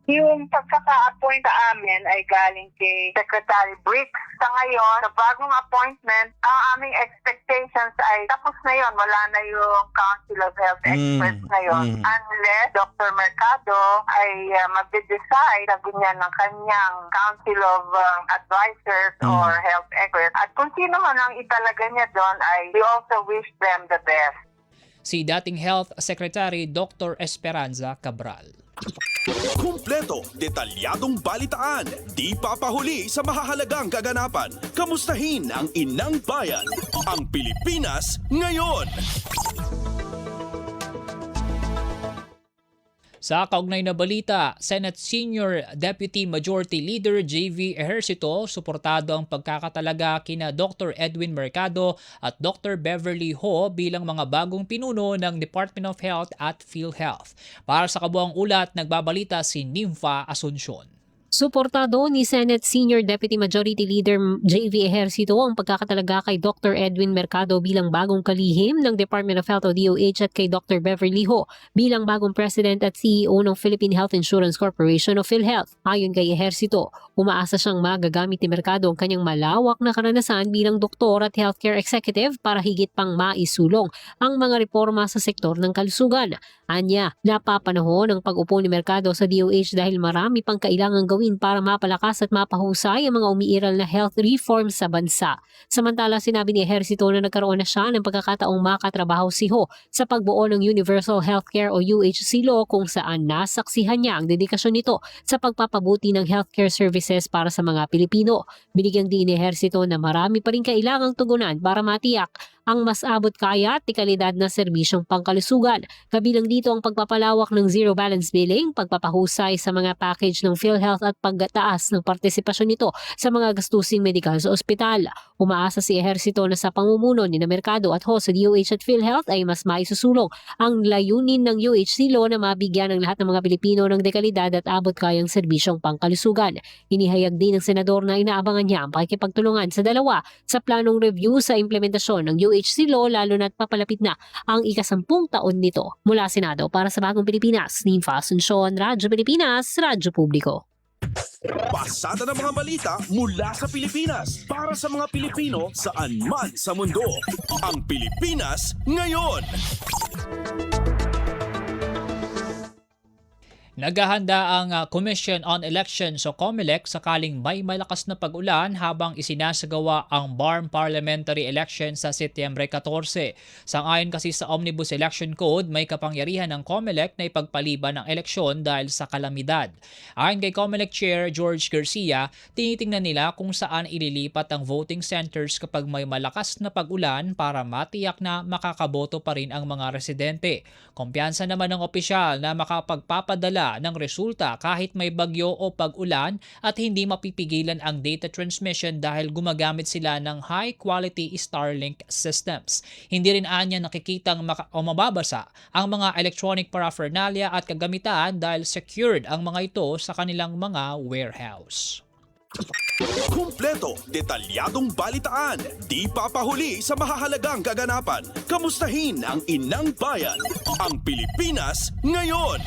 Speaker 11: Yung pagkaka-appoint sa amin ay galing kay Secretary Briggs. Sa ngayon, sa bagong appointment, ang aming expectations ay tapos na yon. Wala na yung Council of Health Experts ngayon. Unless Dr. Mercado ay mag-decide na ganyan ng kanyang Council of Advisors or Health Experts. At kung sino man ang italaga niya doon ay we also wish them the best.
Speaker 2: Si dating Health Secretary Dr. Esperanza Cabral.
Speaker 1: Kumpleto, detalyadong balitaan, di papahuli sa mahahalagang kaganapan. Kamustahin ang inang bayan, ang Pilipinas ngayon.
Speaker 2: Sa kaugnay na balita, Senate Senior Deputy Majority Leader J.V. Ejercito suportado ang pagkakatalaga kina Dr. Edwin Mercado at Dr. Beverly Ho bilang mga bagong pinuno ng Department of Health at PhilHealth. Para sa kabuang ulat, nagbabalita si Nympha Asuncion.
Speaker 12: Suportado ni Senate Senior Deputy Majority Leader J.V. Ejercito ang pagkakatalaga kay Dr. Edwin Mercado bilang bagong kalihim ng Department of Health o DOH at kay Dr. Beverly Ho bilang bagong President at CEO ng Philippine Health Insurance Corporation o PhilHealth. Ayon kay Ejercito, umaasa siyang magagamit ni Mercado ang kanyang malawak na karanasan bilang doktor at healthcare executive para higit pang maisulong ang mga reforma sa sektor ng kalusugan. Anya, napapanahon ang pag-upo ni Mercado sa DOH dahil marami pang kailangang gawin para mapalakas at mapahusay ang mga umiiral na health reforms sa bansa. Samantala, sinabi ni Ejercito na nagkaroon na siya ng pagkakataong makatrabaho si Ho sa pagbuo ng Universal Healthcare o UHC Law kung saan nasaksihan niya ang dedikasyon nito sa pagpapabuti ng healthcare services para sa mga Pilipino. Binigyang din ni Ejercito na marami pa rin kailangang tugunan para matiyak ang mas abot kaya at kalidad na serbisyong pangkalusugan. Kabilang dito ang pagpapalawak ng zero balance billing, pagpapahusay sa mga package ng PhilHealth at pagtaas ng partisipasyon nito sa mga gastusing medikal sa ospital. Umaasa si Ejercito na sa pamumuno ni Mercado at Ho sa DOH at PhilHealth ay mas maisusulong ang layunin ng UHC Law na mabigyan ng lahat ng mga Pilipino ng dekalidad at abot kayang serbisyong pangkalusugan. Inihayag din ng senador na inaabangan niya ang pakikipagtulungan sa dalawa sa planong review sa implementasyon ng UHC Law lalo na't papalapit na ang ika-10 taon nito. Mula Senado para sa Bagong Pilipinas, Nympha Asuncion, Radyo Pilipinas, Radyo Publiko.
Speaker 1: Pasada ng mga balita mula sa Pilipinas para sa mga Pilipino saan man sa mundo. Ang Pilipinas ngayon.
Speaker 2: Naghahanda ang Commission on Elections o COMELEC sakaling may malakas na pag-ulan habang isinasagawa ang BARM Parliamentary Election sa Setyembre 14. Sangayon kasi sa Omnibus Election Code, may kapangyarihan ng COMELEC na ipagpaliban ang eleksyon dahil sa kalamidad. Ayon kay COMELEC Chair George Garcia, tinitingnan nila kung saan ililipat ang voting centers kapag may malakas na pag-ulan para matiyak na makakaboto pa rin ang mga residente. Kumpiyansa naman ng opisyal na makapagpapadala ng resulta kahit may bagyo o pag-ulan at hindi mapipigilan ang data transmission dahil gumagamit sila ng high-quality Starlink systems. Hindi rin anya nakikitang mababasa ang mga electronic paraphernalia at kagamitan dahil secured ang mga ito sa kanilang mga warehouse.
Speaker 1: Kumpleto, detalyadong balitaan, di papahuli sa mahahalagang kaganapan. Kamustahin ang inang bayan, ang Pilipinas ngayon.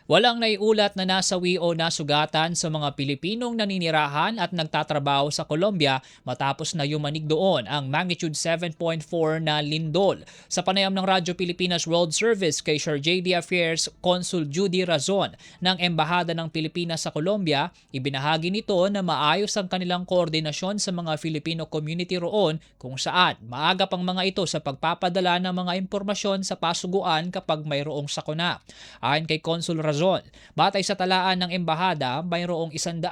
Speaker 2: Walang naiulat na nasawi o nasugatan sa mga Pilipinong naninirahan at nagtatrabaho sa Colombia matapos na yumanig doon ang magnitude 7.4 na lindol. Sa panayam ng Radyo Pilipinas World Service kay Sir JD Affairs Consul Judy Razon ng Embahada ng Pilipinas sa Colombia, ibinahagi nito na maayos ang kanilang koordinasyon sa mga Filipino community roon kung saan maaga pang mga ito sa pagpapadala ng mga impormasyon sa pasuguan kapag mayroong sakuna. Ayon kay Consul Razon, Razon. Batay sa talaan ng embahada, mayroong 119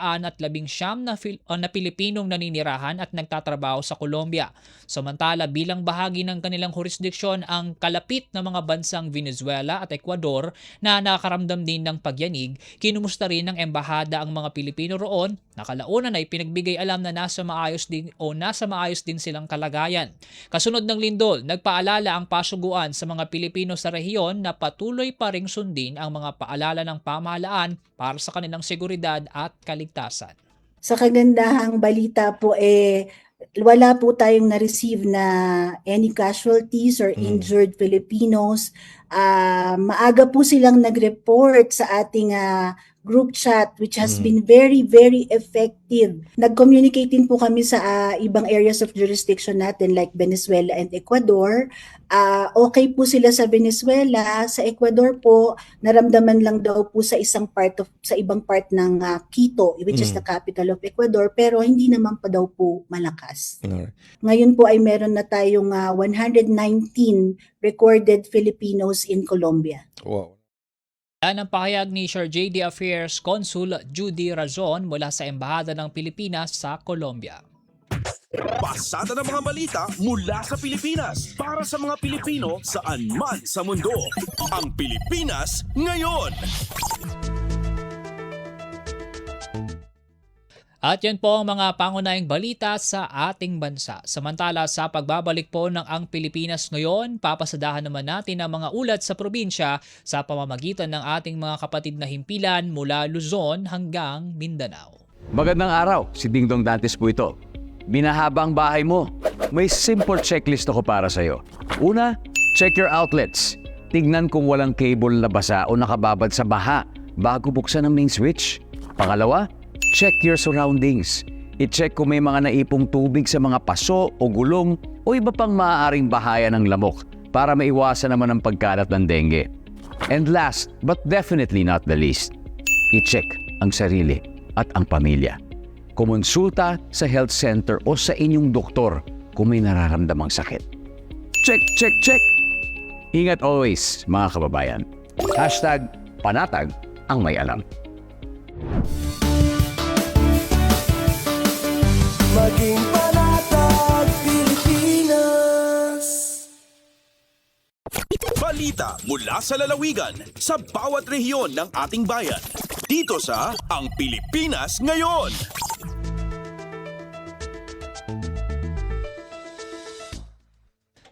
Speaker 2: na Pilipinong naninirahan at nagtatrabaho sa Colombia. Samantala, bilang bahagi ng kanilang jurisdiksyon ang kalapit na mga bansang Venezuela at Ecuador na nakaramdam din ng pagyanig, kinumusta rin ng embahada ang mga Pilipino roon na kalaunan ay pinagbigay alam na nasa maayos din silang kalagayan. Kasunod ng lindol, nagpaalala ang pasuguan sa mga Pilipino sa rehiyon na patuloy pa ring sundin ang mga paalala ng pamahalaan para sa kanilang seguridad at kaligtasan.
Speaker 13: Sa kagandahang balita po wala po tayong na-receive na any casualties or injured Filipinos. Maaga po silang nag-report sa ating group chat which has been very, very effective. Nag-communicate din po kami sa ibang areas of jurisdiction natin like Venezuela and Ecuador. Okay po sila sa Venezuela. Sa Ecuador po, naramdaman lang daw po sa ibang part ng Quito, which is the capital of Ecuador, pero hindi naman pa daw po malakas. Ngayon po ay meron na tayong 119 recorded Filipinos in Colombia.
Speaker 1: Wow.
Speaker 2: Yan ang pahayag ni Sir JD Affairs Consul Judy Razon mula sa Embahada ng Pilipinas sa Colombia.
Speaker 1: Pasada ng mga balita mula sa Pilipinas para sa mga Pilipino saan man sa mundo. Ang Pilipinas ngayon.
Speaker 2: At yan po ang mga pangunahing balita sa ating bansa. Samantala sa pagbabalik po ng Ang Pilipinas Ngayon, papasadahan naman natin ang mga ulat sa probinsya sa pamamagitan ng ating mga kapatid na himpilan mula Luzon hanggang Mindanao.
Speaker 14: Magandang araw, si Dingdong Dantes po ito. Binahaba ang bahay mo. May simple checklist ako para sa'yo. Una, check your outlets. Tignan kung walang cable na basa o nakababad sa baha bago buksan ang main switch. Pangalawa, check your surroundings. I-check kung may mga naipong tubig sa mga paso o gulong o iba pang maaaring bahaya ng lamok para maiwasan naman ang pagkalat ng dengue. And last, but definitely not the least, i-check ang sarili at ang pamilya. Kumonsulta sa health center o sa inyong doktor kung may nararamdamang sakit. Check, check, check! Ingat always, mga kababayan. #panatag ang may alam.
Speaker 15: Maging panatag Pilipinas.
Speaker 1: Balita mula sa lalawigan sa bawat rehiyon ng ating bayan. Dito sa Ang Pilipinas Ngayon.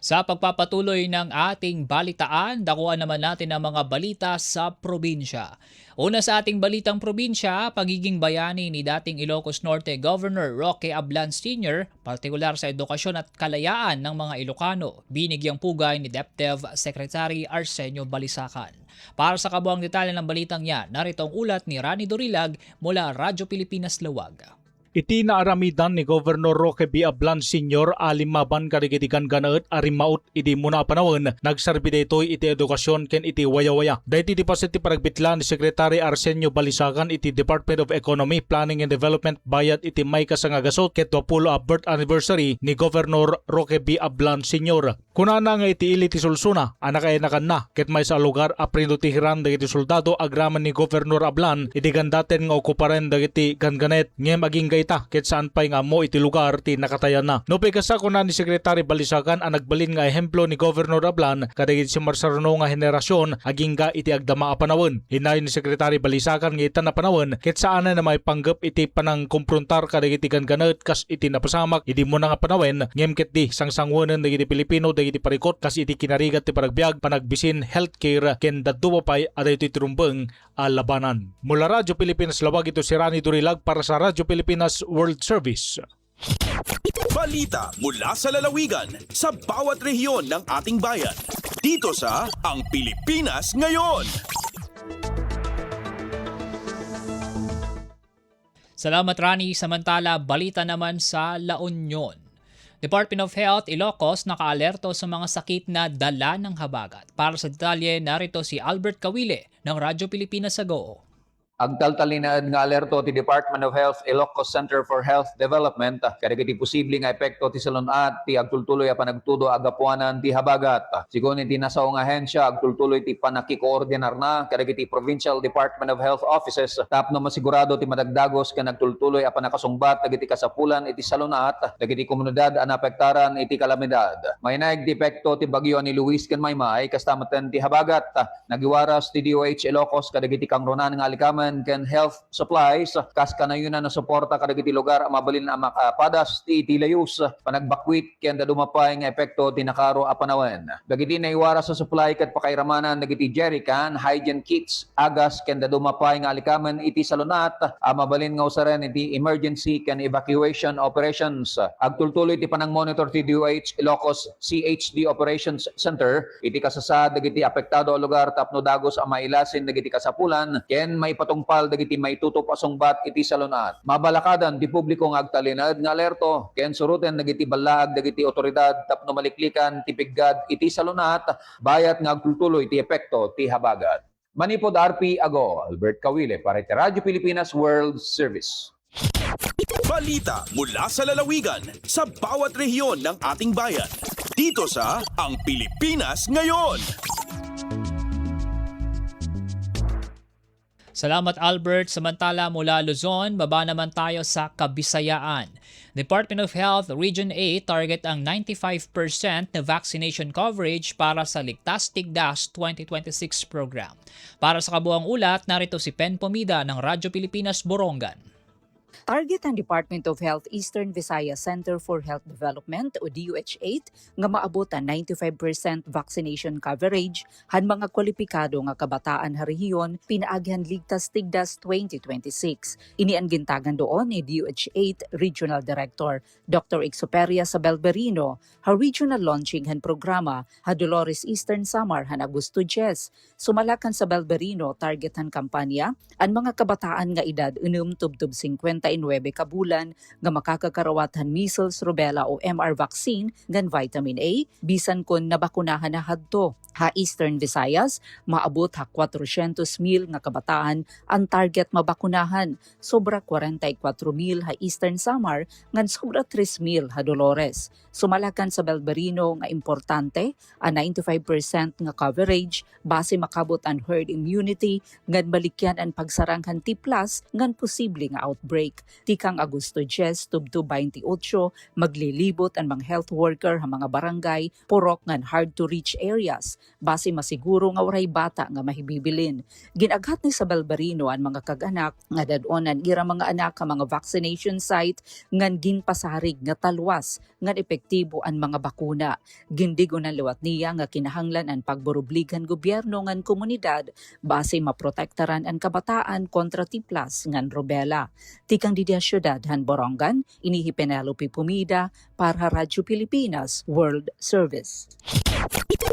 Speaker 2: Sa pagpapatuloy ng ating balitaan, dakuan naman natin ang mga balita sa probinsya. Una sa ating balitang probinsya, pagiging bayani ni dating Ilocos Norte Governor Roque Ablan Sr., partikular sa edukasyon at kalayaan ng mga Ilocano, binigyang pugay ni DepEd Secretary Arsenio Balisacan. Para sa kabuang detalye ng balitang yan, narito ang ulat ni Rani Dorilag mula Radyo Pilipinas Lawag.
Speaker 16: Iti naaramidan ni Governor Roque B. Ablan Sr. alimaban kadigitigan ganaet arimaut iti muna panawon nagsarbi daytoy iti edukasyon ken iti waya-waya. Dayti di pasit ti paragbitlan ni Secretary Arsenio Balisacan iti Department of Economy, Planning and Development bayat iti may kasangagasot ket 20 a birth anniversary ni Governor Roque B. Ablan Sr. Kunana nga iti ili ti sulsuna anak ay nakan na ket may sa lugar aprindo ti hiran dagiti soldado agraman ni Governor Ablan iti gandaten nga okuparen dagiti ganganet ngem aging ket saan pay nga mo iti lugar ti nakatayan na. No pagkasa ko na ni Secretary Balisacan ang nagbalin nga ehemplo ni Governor Ablan kadagiti si Marsaruno nga henerasyon aging ga iti agdama a panawon. Hinay ni Secretary Balisacan nga ita na panawon ket saan na may panggap iti panang kumprontar kadagiti ganganet kas iti napasamak iti mo nga panawin ngem ket di sangsangwanen dagiti Pilipino dagiti parikot kas iti kinarigat ti paragbiag panagbisin healthcare ken dadto pay aday iti trumbeng a labanan. Mula Radyo Pilipinas Lawag, ito si Rani Dorilag para sa Radyo Pilipinas World Service.
Speaker 1: Balita mula sa lalawigan sa bawat rehiyon ng ating bayan. Dito sa Ang Pilipinas Ngayon.
Speaker 2: Salamat Rani. Samantala, balita naman sa La Union. Department of Health Ilocos nakaalerto sa mga sakit na dala ng habagat. Para sa detalye, narito si Albert Kawile ng Radyo Pilipinas sa Go.
Speaker 17: Agtaltalinaad nga alerto ti Department of Health Ilocos Center for Health Development kadagiti posible nga epekto ti salunat ti agtultuloy a panagtudo agapuanan ti habagat. Sigon iti nasaw nga ahensya agtultuloy ti panakikoordinar na kadagiti Provincial Department of Health Offices tapno masigurado ti madagdagos ken agtultuloy a panakasungbat dagiti kasapulan iti salunat dagiti komunidad a naapektaran iti kalamidad. May naig di epekto ti bagyo ni Luis ken Maymay kastamaten ti habagat. Nagiwaras ti DOH Ilocos kadagiti kangronan nga alikamen ken health supplies kas kanayunan na suporta kadagiti lugar a mabalin a makapadas ti layus panagbakwit ken dumapay nga epekto ti nakaro a panawen. Dagiti naiwaras sa supply ket pakairamanan dagiti jerrycan, hygiene kits, agas ken dumapay nga alikamen iti salunat a mabalin nga usaren iti emergency ken evacuation operations. Agtultuloy ti panang-monitor ti DOH Ilocos CHD Operations Center iti kasasad dagiti apektado a lugar tapno dagos a mailasin dagiti kasapulan ken may patungpal dagiti may tutupasong bat iti salunat. Mabalakadan ti publiko nga agtalinad nga alerto ken suruten dagiti balag dagiti otoridad tapno maliklikan ti piggad iti salunat bayat nga agtultuloy ti epekto ti habagat. Manipod RP Ago, Albert Kawile para ti Radyo Pilipinas World Service.
Speaker 1: Balita mula sa lalawigan sa bawat rehiyon ng ating bayan. Dito sa Ang Pilipinas Ngayon.
Speaker 2: Salamat Albert. Samantala mula Luzon, baba naman tayo sa Kabisayaan. Department of Health Region A target ang 95% na vaccination coverage para sa Ligtas Tigdas 2026 program. Para sa kabuang ulat, narito si Pen Pomida ng Radyo Pilipinas Borongan.
Speaker 18: Target ng Department of Health Eastern Visayas Center for Health Development o DOH-8 nga maabot ang 95% vaccination coverage han mga kwalipikado nga kabataan ha rehiyon pinaagyan Ligtas Tigdas 2026. Ini ang gintagan doon ni DOH-8 Regional Director Dr. Exuperia Sabelberino ha regional launching han programa ha Dolores Eastern Samar han Agosto 10. Sumalakan sa Belberino target han kampanya ang mga kabataan nga edad 6-59 kabulan nga makakakarawatan measles, rubella o MR vaccine ngan vitamin A bisan kon nabakunahan na hadto. Ha Eastern Visayas, maabot ha 400,000 nga kabataan ang target mabakunahan. Sobra 44,000 ha Eastern Samar ngan sobra 3,000 ha Dolores. Sumalakan sa Belberino nga importante ang 95% nga coverage base makabot ang herd immunity ngan balikyan ang pagsaranghan T+ ngan posible nga outbreak. Tikang Agosto 10 tubto 28 maglilibot ang mga health worker ha mga barangay purok ngan hard to reach areas base masiguro nga waray bata nga mahibibilin. Ginaghat ni sa Belberino ang mga kag-anak nga dadon ang ira mga anak ka mga vaccination site ngan ginpasarig nga talwas ngan epektibo ang mga bakuna. Gindigo ng liwat niya nga kinahanglan ang pagburubligan gobyerno ngan komunidad base maprotektaran ang kabataan kontra T+ ngan rubella. Tikang didia syudad han Borongan, inihi Penelope Pumida para Radyo Pilipinas World Service.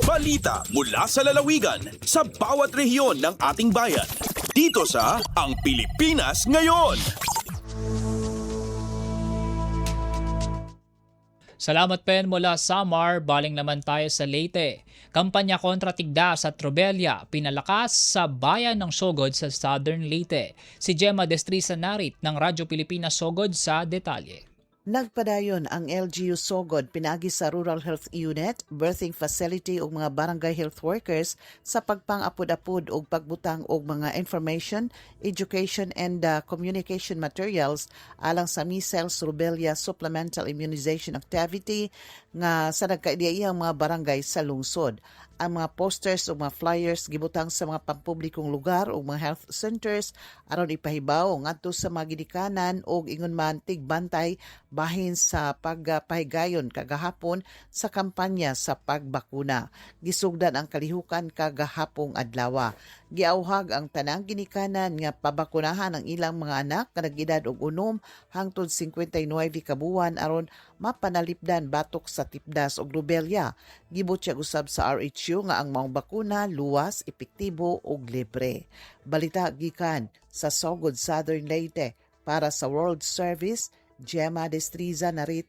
Speaker 1: Balita mula sa lalawigan sa bawat rehiyon ng ating bayan. Dito sa Ang Pilipinas Ngayon.
Speaker 2: Salamat Pen mula Samar, baling naman tayo sa Leyte. Kampanya kontra Tigdas at Rubella, pinalakas sa bayan ng Sogod sa Southern Leyte. Si Gemma Destrisa Narit ng Radyo Pilipinas Sogod sa detalye.
Speaker 19: Nagpadayon ang LGU Sogod pinagi sa Rural Health Unit, Birthing Facility ug mga barangay health workers sa pagpang-apod-apod ug pagbutang og mga information, education and communication materials alang sa measles, rubella supplemental immunization activity nga sa nagkaidiyang mga barangay sa lungsod. Ang mga posters o mga flyers gibutang sa mga pampublikong lugar o mga health centers aron ipahibaw ngadto sa mga ginikanan o ingon man tigbantay bahin sa pagpahigayon kagahapon sa kampanya sa pagbakuna. Gisugdan ang kalihukan kagahapong adlaw. Giauhag ang tanang ginikanan nga pabakunahan ang ilang mga anak nga nag-edad og 6 hangtod 59 kabuan aron mapanalipdan batok sa tipdas ug rubella. Gibutya usab sa RHU nga ang maong bakuna luwas, epektibo ug libre. Balita gikan sa Sogod, Southern Leyte para sa World Service, Gemma Destrisa Narit.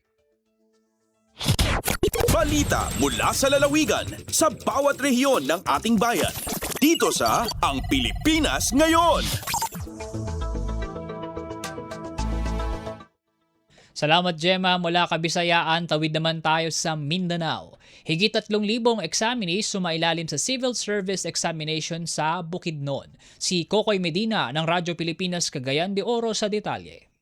Speaker 1: Balita mula sa lalawigan sa bawat rehiyon ng ating bayan. Dito sa Ang Pilipinas Ngayon.
Speaker 2: Salamat Gemma, mula Kabisayaan, tawid naman tayo sa Mindanao. Higit 3,000 examinees sumailalim sa Civil Service Examination sa Bukidnon. Si Kokoy Medina ng Radyo Pilipinas Cagayan de Oro sa detalye.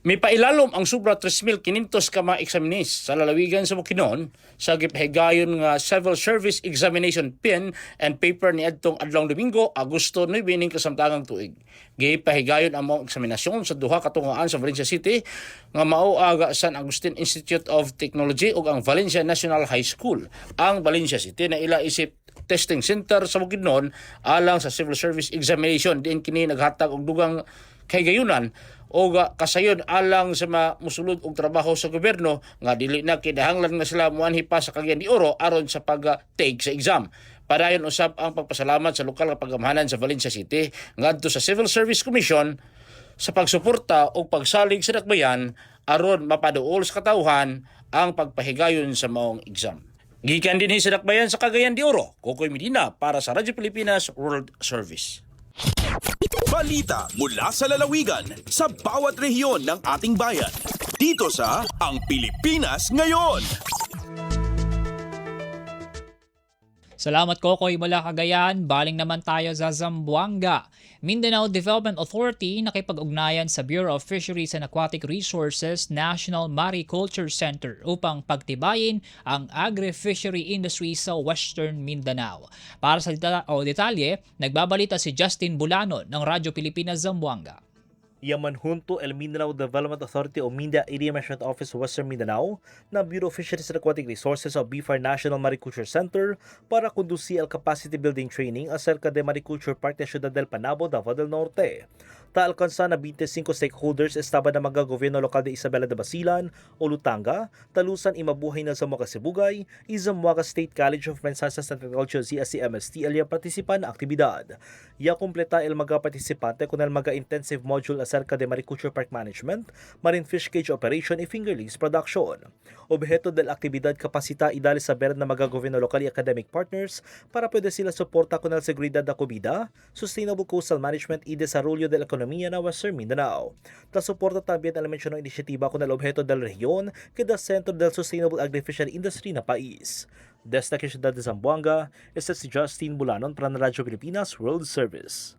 Speaker 20: May pailalom ang sobra 3,500 ka mga examinees sa lalawigan sa Bukidnon sa gipahigayon nga Civil Service Examination Pen and Paper ni adtong adlawng Domingo, Agosto 9 ning kasamtangang tuig. Gipahigayon ang mga eksaminasyon sa duha ka tungaan sa Valencia City nga mao aga San Agustin Institute of Technology ug ang Valencia National High School. Ang Valencia City na ila isip testing center sa Bukidnon alang sa Civil Service Examination din kini naghatag og dugang kahigayunan o kasayon alang sa musulod og trabaho sa gobyerno nga dili na kinahanglan nga sila muanhi pa sa Cagayan de Oro aron sa pag-take sa exam. Padayon usab ang pagpasalamat sa lokal nga pagamahanan sa Valencia City ngadto sa Civil Service Commission sa pagsuporta o pagsalig sa dakbayan aron mapaduol sa katawhan ang pagpahigayon sa maong exam. Gikan din sa dakbayan sa Cagayan de Oro, Kokoy Medina para sa Radyo Pilipinas World Service.
Speaker 1: Balita mula sa lalawigan sa bawat rehiyon ng ating bayan. Dito sa Ang Pilipinas Ngayon.
Speaker 2: Salamat Kokoy mula Cagayan, baling naman tayo sa Zamboanga. Mindanao Development Authority nakipag-ugnayan sa Bureau of Fisheries and Aquatic Resources National Mariculture Center upang pagtibayin ang agri-fishery industry sa Western Mindanao. Para sa detalye, nagbabalita si Justin Bulanon ng Radyo Pilipinas Zamboanga.
Speaker 21: Yaman junto el Mindanao Development Authority o MINDA Area Management Office sa Western Mindanao na Bureau of Fisheries and Aquatic Resources o BFAR National Mariculture Center para conducir al capacity building training acerca de Mariculture Park de Ciudad del Panabo, Davao del Norte. Alcanza na 25 stakeholders estaba na mga gobyerno lokal de Isabela de Basilan o Lutanga, Talusan Imabuhay na Zamboanga Sibugay, Zamboanga State College of Sciences and Technology o ZSC-MST al partisipan na aktibidad. Ya kompleta el mga partisipante con el mga intensive module acerca de Mariculture Park Management, Marine Fish Cage Operation y Fingerlings Production. Objeto del aktibidad kapasita idali saber na mga gobyerno lokal y academic partners para pwede sila suporta con el seguridad na comida, sustainable coastal management y desarrollo del ekonomiya na Western Mindanao. Ta suporta también ang mencionong inisyatiba con el objeto del región que da Centro del Sustainable Agri-Fishery Industry na país. Desde la ciudad de Zamboanga, este si Justin Bulanon para ng Radyo Pilipinas World Service.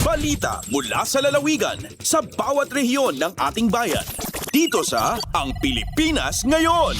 Speaker 1: Balita mula sa lalawigan sa bawat rehiyon ng ating bayan. Dito sa Ang Pilipinas Ngayon.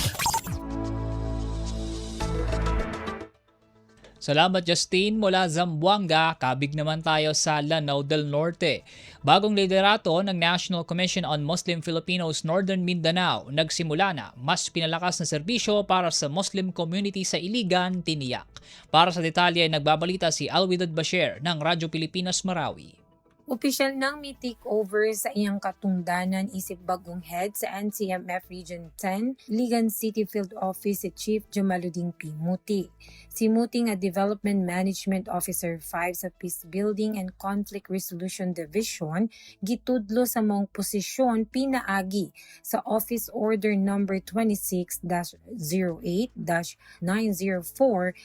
Speaker 2: Salamat Justin mula Zamboanga, kabig naman tayo sa Lanao del Norte. Bagong liderato ng National Commission on Muslim Filipinos Northern Mindanao nagsimula na mas pinalakas na serbisyo para sa Muslim community sa Iligan, Tiniyak. Para sa detalye nagbabalita si Alwidad Bashir ng Radyo Pilipinas Marawi.
Speaker 22: Opisyal nang may takeover sa iyang katungdanan isip bagong head sa NCMF Region 10, Iligan City Field Office si Chief Jamaluddin P. Muti. Si Muti nga Development Management Officer 5 sa Peace Building and Conflict Resolution Division, gitudlo sa mong posisyon pinaagi sa Office Order No. 26-08-904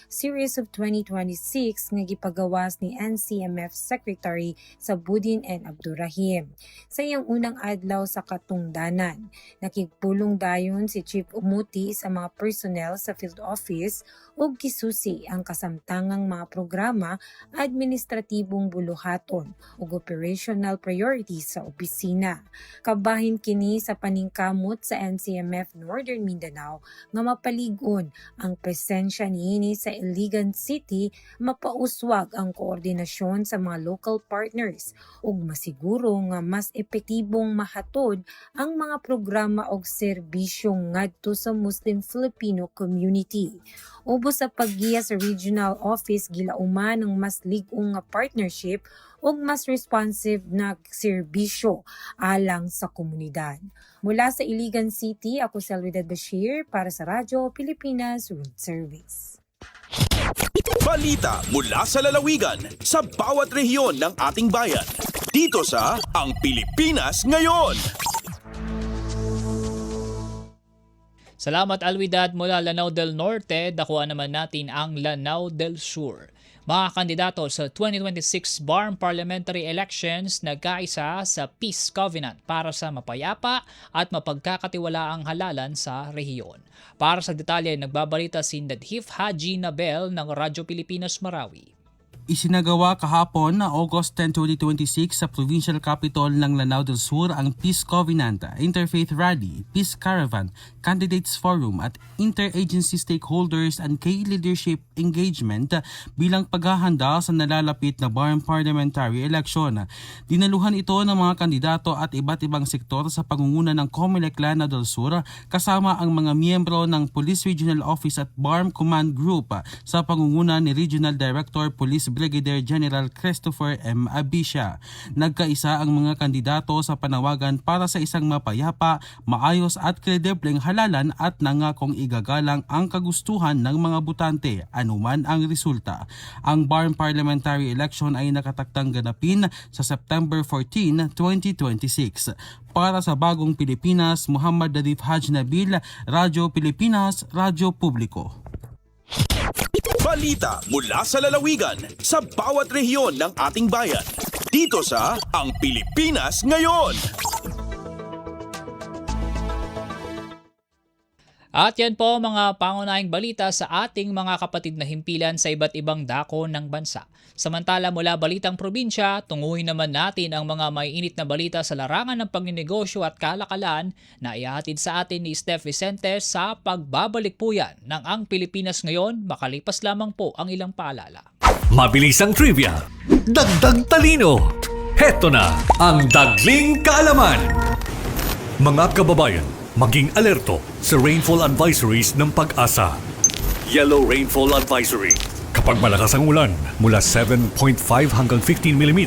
Speaker 22: Series of 2026 nga gipagawas ni NCMF Secretary sa Budin and Abdurrahim. Sa iyang unang adlaw sa katungdanan, nakigpulong dayon si Chief Umuti sa mga personnel sa field office ug gisusi ang kasamtangang mga programa, administratibong buluhaton ug operational priorities sa opisina. Kabahin kini sa paningkamot sa NCMF Northern Mindanao nga mapalig-on ang presensya niini sa Iligan City, mapauswag ang koordinasyon sa mga local partners ug masiguro nga mas epektibong mahatod ang mga programa og serbisyo ngadto sa Muslim Filipino community. Ubos sa paggiya sa regional office gilauman ng mas lig-ong nga partnership ug mas responsive na serbisyo alang sa komunidad. Mula sa Iligan City, ako si Alwidad Bashir para sa Radyo Pilipinas World Service.
Speaker 1: Balita mula sa lalawigan sa bawat rehiyon ng ating bayan. Dito sa Ang Pilipinas Ngayon.
Speaker 2: Salamat Alwidad mula Lanao del Norte, dakuha naman natin ang Lanao del Sur. Mga kandidato sa 2026 BARM parliamentary elections nagkaisa sa Peace Covenant para sa mapayapa at mapagkakatiwalaang halalan sa rehiyon. Para sa detalye, nagbabalita si Nadhif Haji Nabel ng Radyo Pilipinas Marawi.
Speaker 3: Isinagawa kahapon na August 10, 2026 sa Provincial Capital ng Lanao del Sur ang Peace Covenant, Interfaith Rally, Peace Caravan, Candidates Forum at Interagency Stakeholders and Key Leadership Engagement bilang paghahanda sa nalalapit na BARM Parliamentary Election. Dinaluhan ito ng mga kandidato at iba't ibang sektor sa pangunguna ng COMELEC Lanao del Sur kasama ang mga miyembro ng Police Regional Office at BARM Command Group sa pangunguna ni Regional Director Police Brigadier General Christopher M. Abisha. Nagkaisa ang mga kandidato sa panawagan para sa isang mapayapa, maayos at kredibleng halalan at nangakong igagalang ang kagustuhan ng mga botante anuman ang resulta. Ang BARM Parliamentary Election ay nakataktang ganapin sa September 14, 2026. Para sa Bagong Pilipinas, Muhammad Nadhif Haji Nabil, Radyo Pilipinas, Radyo Publiko.
Speaker 1: Balita mula sa lalawigan sa bawat rehiyon ng ating bayan. Dito sa Ang Pilipinas Ngayon.
Speaker 2: At yan po mga pangunahing balita sa ating mga kapatid na himpilan sa iba't ibang dako ng bansa. Samantala mula Balitang Probinsya, tunguhin naman natin ang mga maiinit na balita sa larangan ng pagninegosyo at kalakalan na ihahatid sa atin ni Steph Vicente sa pagbabalik po yan ng Ang Pilipinas Ngayon, makalipas lamang po ang ilang paalala.
Speaker 4: Mabilisang trivia, dagdag talino. Heto na ang Dagling Kaalaman. Mga kababayan, maging alerto sa rainfall advisories ng Pag-asa. Yellow Rainfall Advisory. Kapag malakas ang ulan, mula 7.5 hanggang 15 mm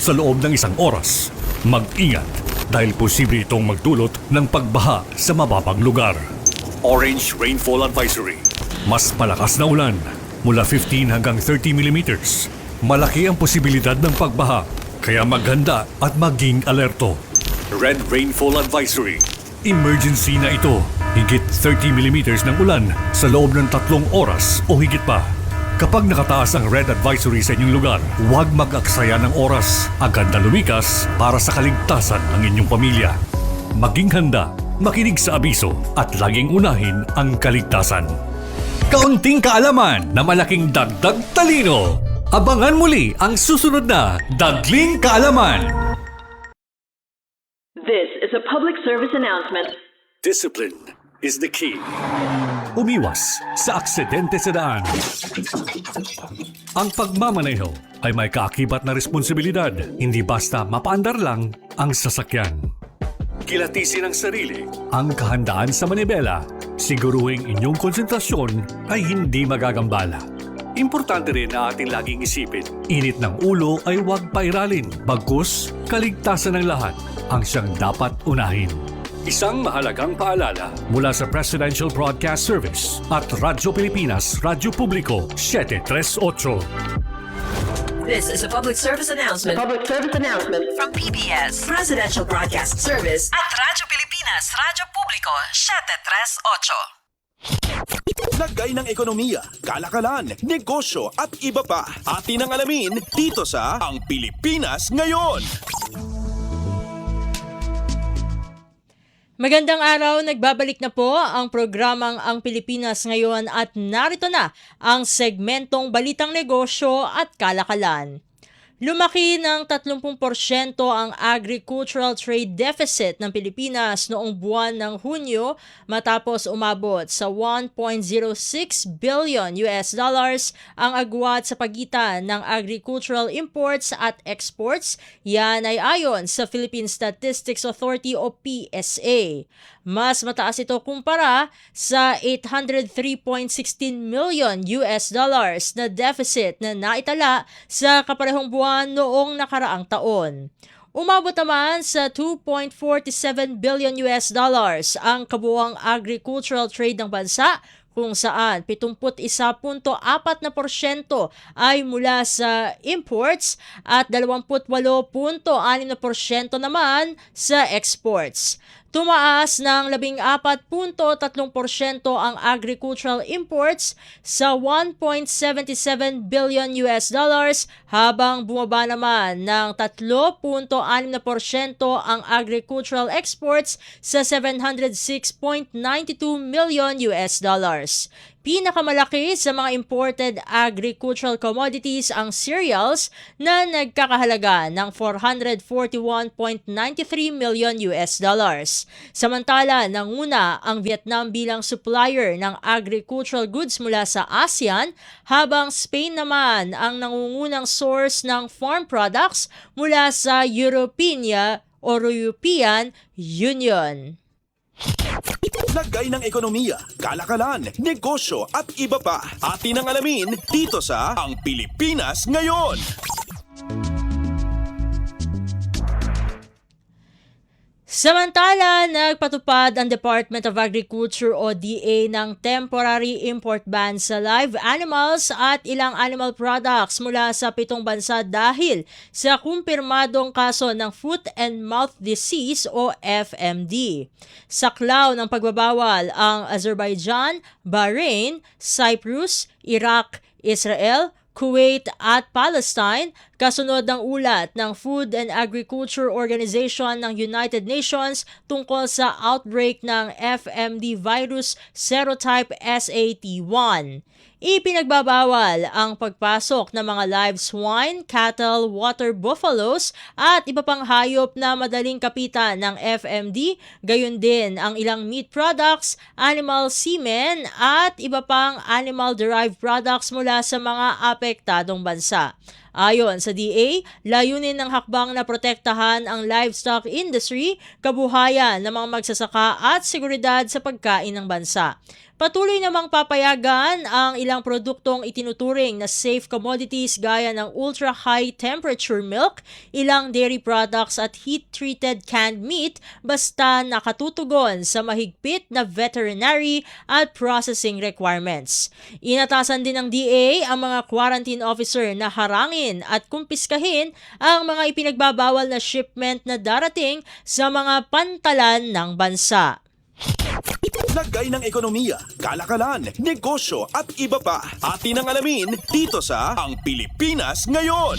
Speaker 4: sa loob ng isang oras, mag-ingat dahil posible itong magdulot ng pagbaha sa mababang lugar. Orange Rainfall Advisory. Mas malakas na ulan, mula 15 hanggang 30 mm. Malaki ang posibilidad ng pagbaha, kaya maghanda at maging alerto. Red Rainfall Advisory. Emergency na ito. Higit 30 mm ng ulan sa loob ng 3 oras o higit pa. Kapag nakataas ang red advisory sa inyong lugar, huwag mag-aksaya ng oras. Agad na lumikas para sa kaligtasan ng inyong pamilya. Maging handa, makinig sa abiso at laging unahin ang kaligtasan. Kaunting kaalaman na malaking dagdag talino. Abangan muli ang susunod na Dagling Kaalaman.
Speaker 23: This is a public service announcement.
Speaker 4: Discipline is the key. Umiwas sa aksidente sa daan. Ang pagmamaneho ay may kaakibat na responsibilidad, hindi basta mapaandar lang ang sasakyan. Kilatisin ang sarili, ang kahandaan sa manibela, siguruhing inyong konsentrasyon ay hindi magagambala. Importante rin na ating laging isipin, init ng ulo ay huwag pairalin, bagkus kaligtasan ng lahat ang siyang dapat unahin. Isang mahalagang paalala mula sa Presidential Broadcast Service at Radyo Pilipinas, Radyo Publiko, 738.
Speaker 23: This is a public service announcement. From PBS, Presidential Broadcast Service at Radyo Pilipinas, Radyo Publiko, 738.
Speaker 1: Lagay ng ekonomiya, kalakalan, negosyo at iba pa. Atin ang alamin dito sa Ang Pilipinas Ngayon.
Speaker 24: Magandang araw, nagbabalik na po ang programang Ang Pilipinas Ngayon at narito na ang segmentong Balitang Negosyo at Kalakalan. Lumaki ng 30% ang agricultural trade deficit ng Pilipinas noong buwan ng Hunyo matapos umabot sa 1.06 billion US dollars ang agwat sa pagitan ng agricultural imports at exports. Yan ay ayon sa Philippine Statistics Authority o PSA. Mas mataas ito kumpara sa 803.16 million US dollars na deficit na naitala sa kaparehong buwan noong nakaraang taon. Umabot naman sa 2.47 billion US dollars ang kabuuang agricultural trade ng bansa, kung saan 71.4% ay mula sa imports at 28.6% naman sa exports. Tumaas ng 14.3% ang agricultural imports sa 1.77 billion US dollars habang bumaba naman ng 3.6% ang agricultural exports sa 706.92 million US dollars. Pinakamalaki sa mga imported agricultural commodities ang cereals na nagkakahalaga ng 441.93 million US dollars. Samantala, nanguna ang Vietnam bilang supplier ng agricultural goods mula sa ASEAN, habang Spain naman ang nangungunang source ng farm products mula sa European Union.
Speaker 1: Lagay ng ekonomiya, kalakalan, negosyo at iba pa. Atin ang alamin dito sa Ang Pilipinas Ngayon.
Speaker 24: Samantala, nagpatupad ang Department of Agriculture o DA ng temporary import ban sa live animals at ilang animal products mula sa 7 bansa dahil sa kumpirmadong kaso ng foot and mouth disease o FMD. Saklaw ng pagbabawal ang Azerbaijan, Bahrain, Cyprus, Iraq, Israel, Kuwait at Palestine kasunod ng ulat ng Food and Agriculture Organization ng United Nations tungkol sa outbreak ng FMD virus serotype SAT1. Ipinagbabawal ang pagpasok ng mga live swine, cattle, water buffaloes at iba pang hayop na madaling kapitan ng FMD, gayon din ang ilang meat products, animal semen at iba pang animal-derived products mula sa mga apektadong bansa. Ayon sa DA, layunin ng hakbang na protektahan ang livestock industry, kabuhayan ng mga magsasaka at seguridad sa pagkain ng bansa. Patuloy namang papayagan ang ilang produktong itinuturing na safe commodities gaya ng ultra-high temperature milk, ilang dairy products at heat-treated canned meat basta nakatutugon sa mahigpit na veterinary at processing requirements. Inatasan din ng DA ang mga quarantine officer na harangin at kumpiskahin ang mga ipinagbabawal na shipment na darating sa mga pantalan ng bansa.
Speaker 1: Lagay ng ekonomiya, kalakalan, negosyo at iba pa. Atin ang alamin dito sa Ang Pilipinas Ngayon.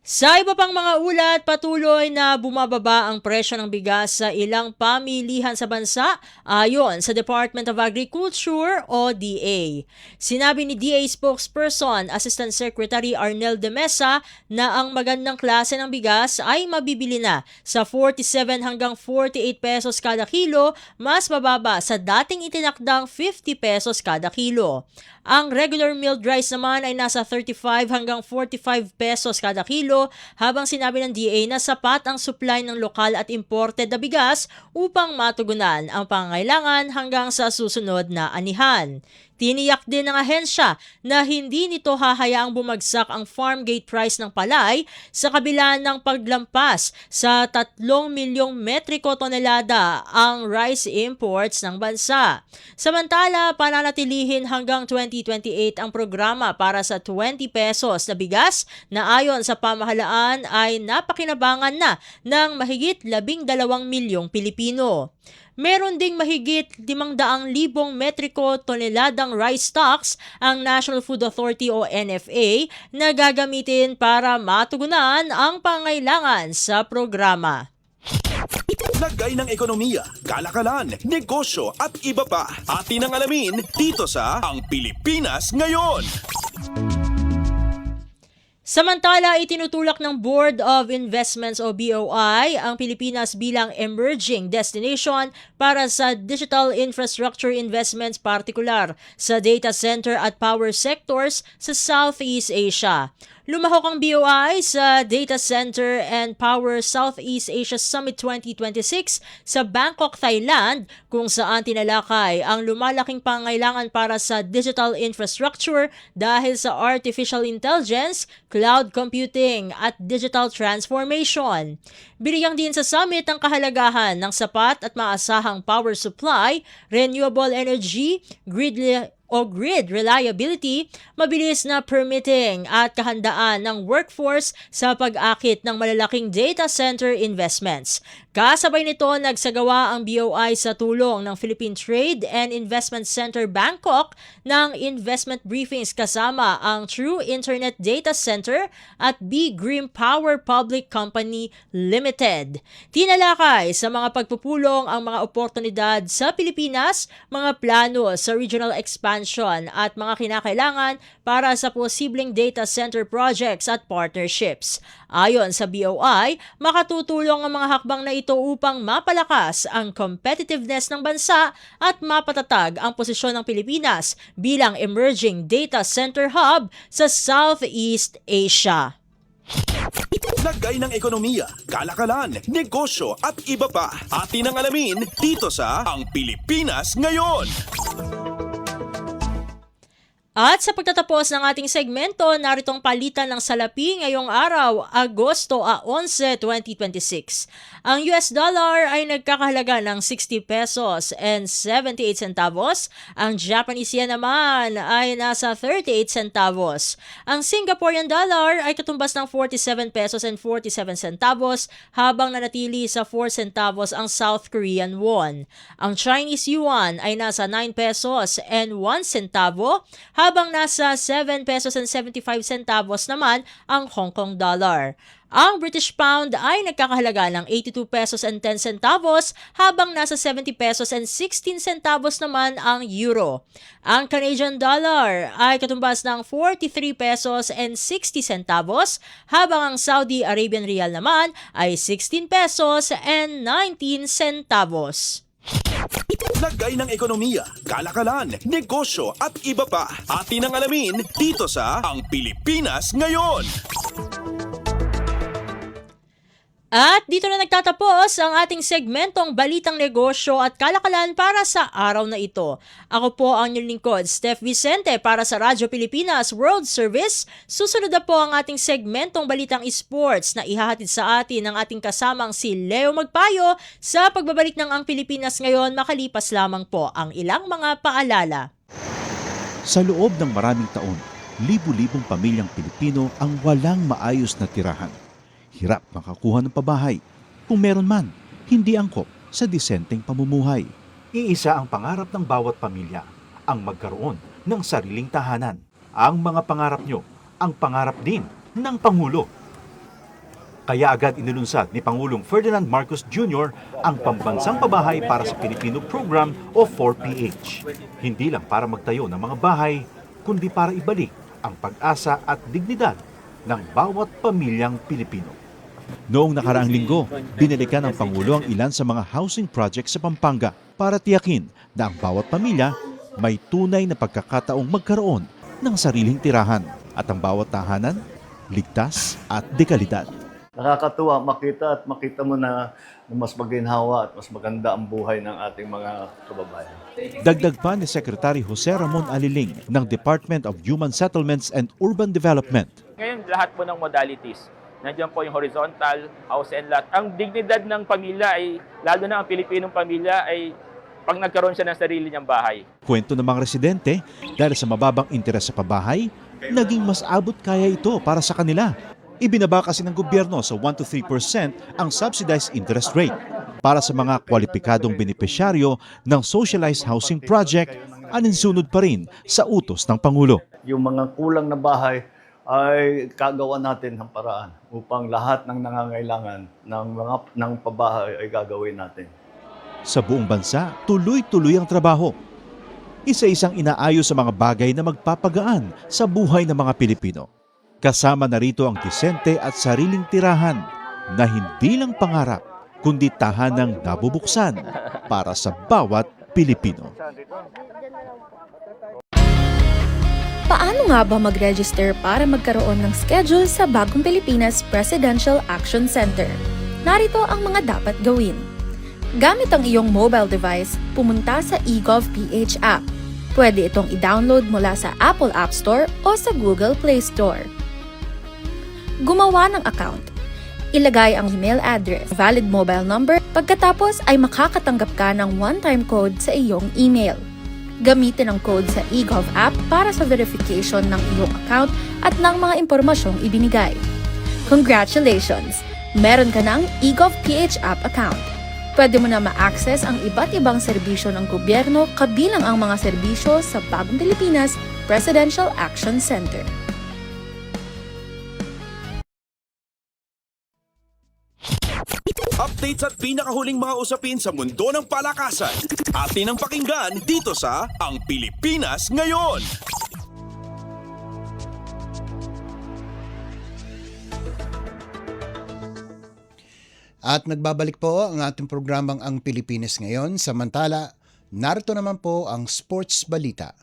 Speaker 24: Sa iba pang mga ulat, patuloy na bumababa ang presyo ng bigas sa ilang pamilihan sa bansa ayon sa Department of Agriculture o DA. Sinabi ni DA spokesperson Assistant Secretary Arnel de Mesa na ang magandang klase ng bigas ay mabibili na sa 47 hanggang 48 pesos kada kilo, mas mababa sa dating itinakdang 50 pesos kada kilo. Ang regular milled rice naman ay nasa 35 hanggang 45 pesos kada kilo, habang sinabi ng DA na sapat ang supply ng lokal at imported na bigas upang matugunan ang pangangailangan hanggang sa susunod na anihan. Tiniyak din ng ahensya na hindi nito hahayaang bumagsak ang farm gate price ng palay sa kabila ng paglampas sa 3 milyong metriko tonelada ang rice imports ng bansa. Samantala, pananatilihin hanggang 2028 ang programa para sa 20 pesos na bigas na ayon sa pamahalaan ay napakinabangan na ng mahigit 12 milyong Pilipino. Meron ding mahigit 500,000 metriko toneladang rice stocks ang National Food Authority o NFA na gagamitin para matugunan ang pangailangan sa programa.
Speaker 1: Lagay ng ekonomiya, kalakalan, negosyo at iba pa. Atin ang alamin dito sa Ang Pilipinas Ngayon.
Speaker 24: Samantala, itinutulak ng Board of Investments o BOI ang Pilipinas bilang emerging destination para sa digital infrastructure investments, partikular sa data center at power sectors sa Southeast Asia. Lumahok ang BOI sa Data Center and Power Southeast Asia Summit 2026 sa Bangkok, Thailand, kung saan tinalakay ang lumalaking pangailangan para sa digital infrastructure dahil sa artificial intelligence, cloud computing at digital transformation. Binigyang din sa summit ang kahalagahan ng sapat at maasahang power supply, renewable energy, o grid reliability, mabilis na permitting at kahandaan ng workforce sa pag-akit ng malalaking data center investments. Kasabay nito, nagsagawa ang BOI sa tulong ng Philippine Trade and Investment Center Bangkok ng investment briefings kasama ang True Internet Data Center at B Green Power Public Company Limited. Tinalakay sa mga pagpupulong ang mga oportunidad sa Pilipinas, mga plano sa regional expansion at mga kinakailangan para sa posibleng data center projects at partnerships. Ayon sa BOI, makatutulong ang mga hakbang na ito upang mapalakas ang competitiveness ng bansa at mapatatag ang posisyon ng Pilipinas bilang emerging data center hub sa Southeast Asia.
Speaker 1: Lagay ng ekonomiya, kalakalan, negosyo at iba pa. Atin ang alamin dito sa Ang Pilipinas Ngayon.
Speaker 24: At sa pagtatapos ng ating segmento, naritong palitan ng salapi ngayong araw, Agosto 11, 2026. Ang US dollar ay nagkakahalaga ng 60 pesos and 78 centavos. Ang Japanese yen naman ay nasa 38 centavos. Ang Singaporean dollar ay katumbas ng 47 pesos and 47 centavos habang nanatili sa 4 centavos ang South Korean won. Ang Chinese yuan ay nasa 9 pesos and 1 centavo habang nasa 7 pesos and 75 centavos naman ang Hong Kong dollar. Ang British pound ay nagkakahalaga ng 82 pesos and 10 centavos habang nasa 70 pesos and 16 centavos naman ang euro. Ang Canadian dollar ay katumbas ng 43 pesos and 60 centavos habang ang Saudi Arabian rial naman ay 16 pesos and 19 centavos.
Speaker 1: Lagay ng ekonomiya, kalakalan, negosyo at iba pa. Atin ang alamin dito sa Ang Pilipinas Ngayon.
Speaker 24: At dito na nagtatapos ang ating segmentong Balitang Negosyo at Kalakalan para sa araw na ito. Ako po ang inyong lingkod, Steph Vicente para sa Radyo Pilipinas World Service. Susunod na po ang ating segmentong Balitang Esports na ihahatid sa atin ng ating kasamang si Leo Magpayo sa pagbabalik ng Ang Pilipinas Ngayon, makalipas lamang po ang ilang mga paalala.
Speaker 5: Sa loob ng maraming taon, libu-libong pamilyang Pilipino ang walang maayos na tirahan. Hirap makakuha ng pabahay. Kung meron man, hindi angkop sa disenteng pamumuhay.
Speaker 6: Iisa ang pangarap ng bawat pamilya, ang magkaroon ng sariling tahanan. Ang mga pangarap nyo, ang pangarap din ng Pangulo. Kaya agad inilunsad ni Pangulong Ferdinand Marcos Jr. ang Pambansang Pabahay para sa Pilipino Program o 4PH. Hindi lang para magtayo ng mga bahay, kundi para ibalik ang pag-asa at dignidad ng bawat pamilyang Pilipino.
Speaker 5: Noong nakaraang linggo, binalikan ng Pangulo ang ilan sa mga housing projects sa Pampanga para tiyakin na ang bawat pamilya may tunay na pagkakataong magkaroon ng sariling tirahan at ang bawat tahanan ligtas at dekalidad.
Speaker 7: Nakakatuwa makita mo na mas maginhawa at mas maganda ang buhay ng ating mga kababayan.
Speaker 5: Dagdag pa ni Secretary Jose Ramon Aliling ng Department of Human Settlements and Urban Development.
Speaker 8: Ngayon, lahat po ng modalities. Nandiyan po yung horizontal, house and lot. Ang dignidad ng pamilya ay, lalo na ang Pilipinong pamilya, ay pag nagkaroon siya ng sarili niyang bahay.
Speaker 5: Kwento ng mga residente, dahil sa mababang interes sa pabahay, naging mas abot kaya ito para sa kanila. Ibinaba kasi ng gobyerno sa 1 to 3% ang subsidized interest rate. Para sa mga kwalipikadong benepisyaryo ng socialized housing project, aninsunod pa rin sa utos ng Pangulo.
Speaker 7: Yung mga kulang na bahay ay kagawa natin ng paraan upang lahat ng nangangailangan ng pabahay ay gagawin natin.
Speaker 5: Sa buong bansa, tuloy-tuloy ang trabaho. Isa-isang inaayos sa mga bagay na magpapagaan sa buhay ng mga Pilipino. Kasama na rito ang disente at sariling tirahan na hindi lang pangarap, kundi tahanang nabubuksan para sa bawat Pilipino.
Speaker 25: Paano nga ba mag-register para magkaroon ng schedule sa Bagong Pilipinas Presidential Action Center? Narito ang mga dapat gawin. Gamit ang iyong mobile device, pumunta sa eGovPH app. Pwede itong i-download mula sa Apple App Store o sa Google Play Store. Gumawa ng account. Ilagay ang email address, valid mobile number, pagkatapos ay makakatanggap ka ng one-time code sa iyong email. Gamitin ang code sa eGov app para sa verification ng iyong account at ng mga impormasyong ibinigay. Congratulations! Meron ka ng eGov PH app account. Pwede mo na ma-access ang iba't ibang serbisyo ng gobyerno kabilang ang mga serbisyo sa Bagong Pilipinas Presidential Action Center.
Speaker 1: Updates at pinakahuling mga usapin sa mundo ng palakasan. Atin ang pakinggan dito sa Ang Pilipinas Ngayon.
Speaker 9: At nagbabalik po ang ating programang Ang Pilipinas Ngayon. Samantala, narito naman po ang sports balita.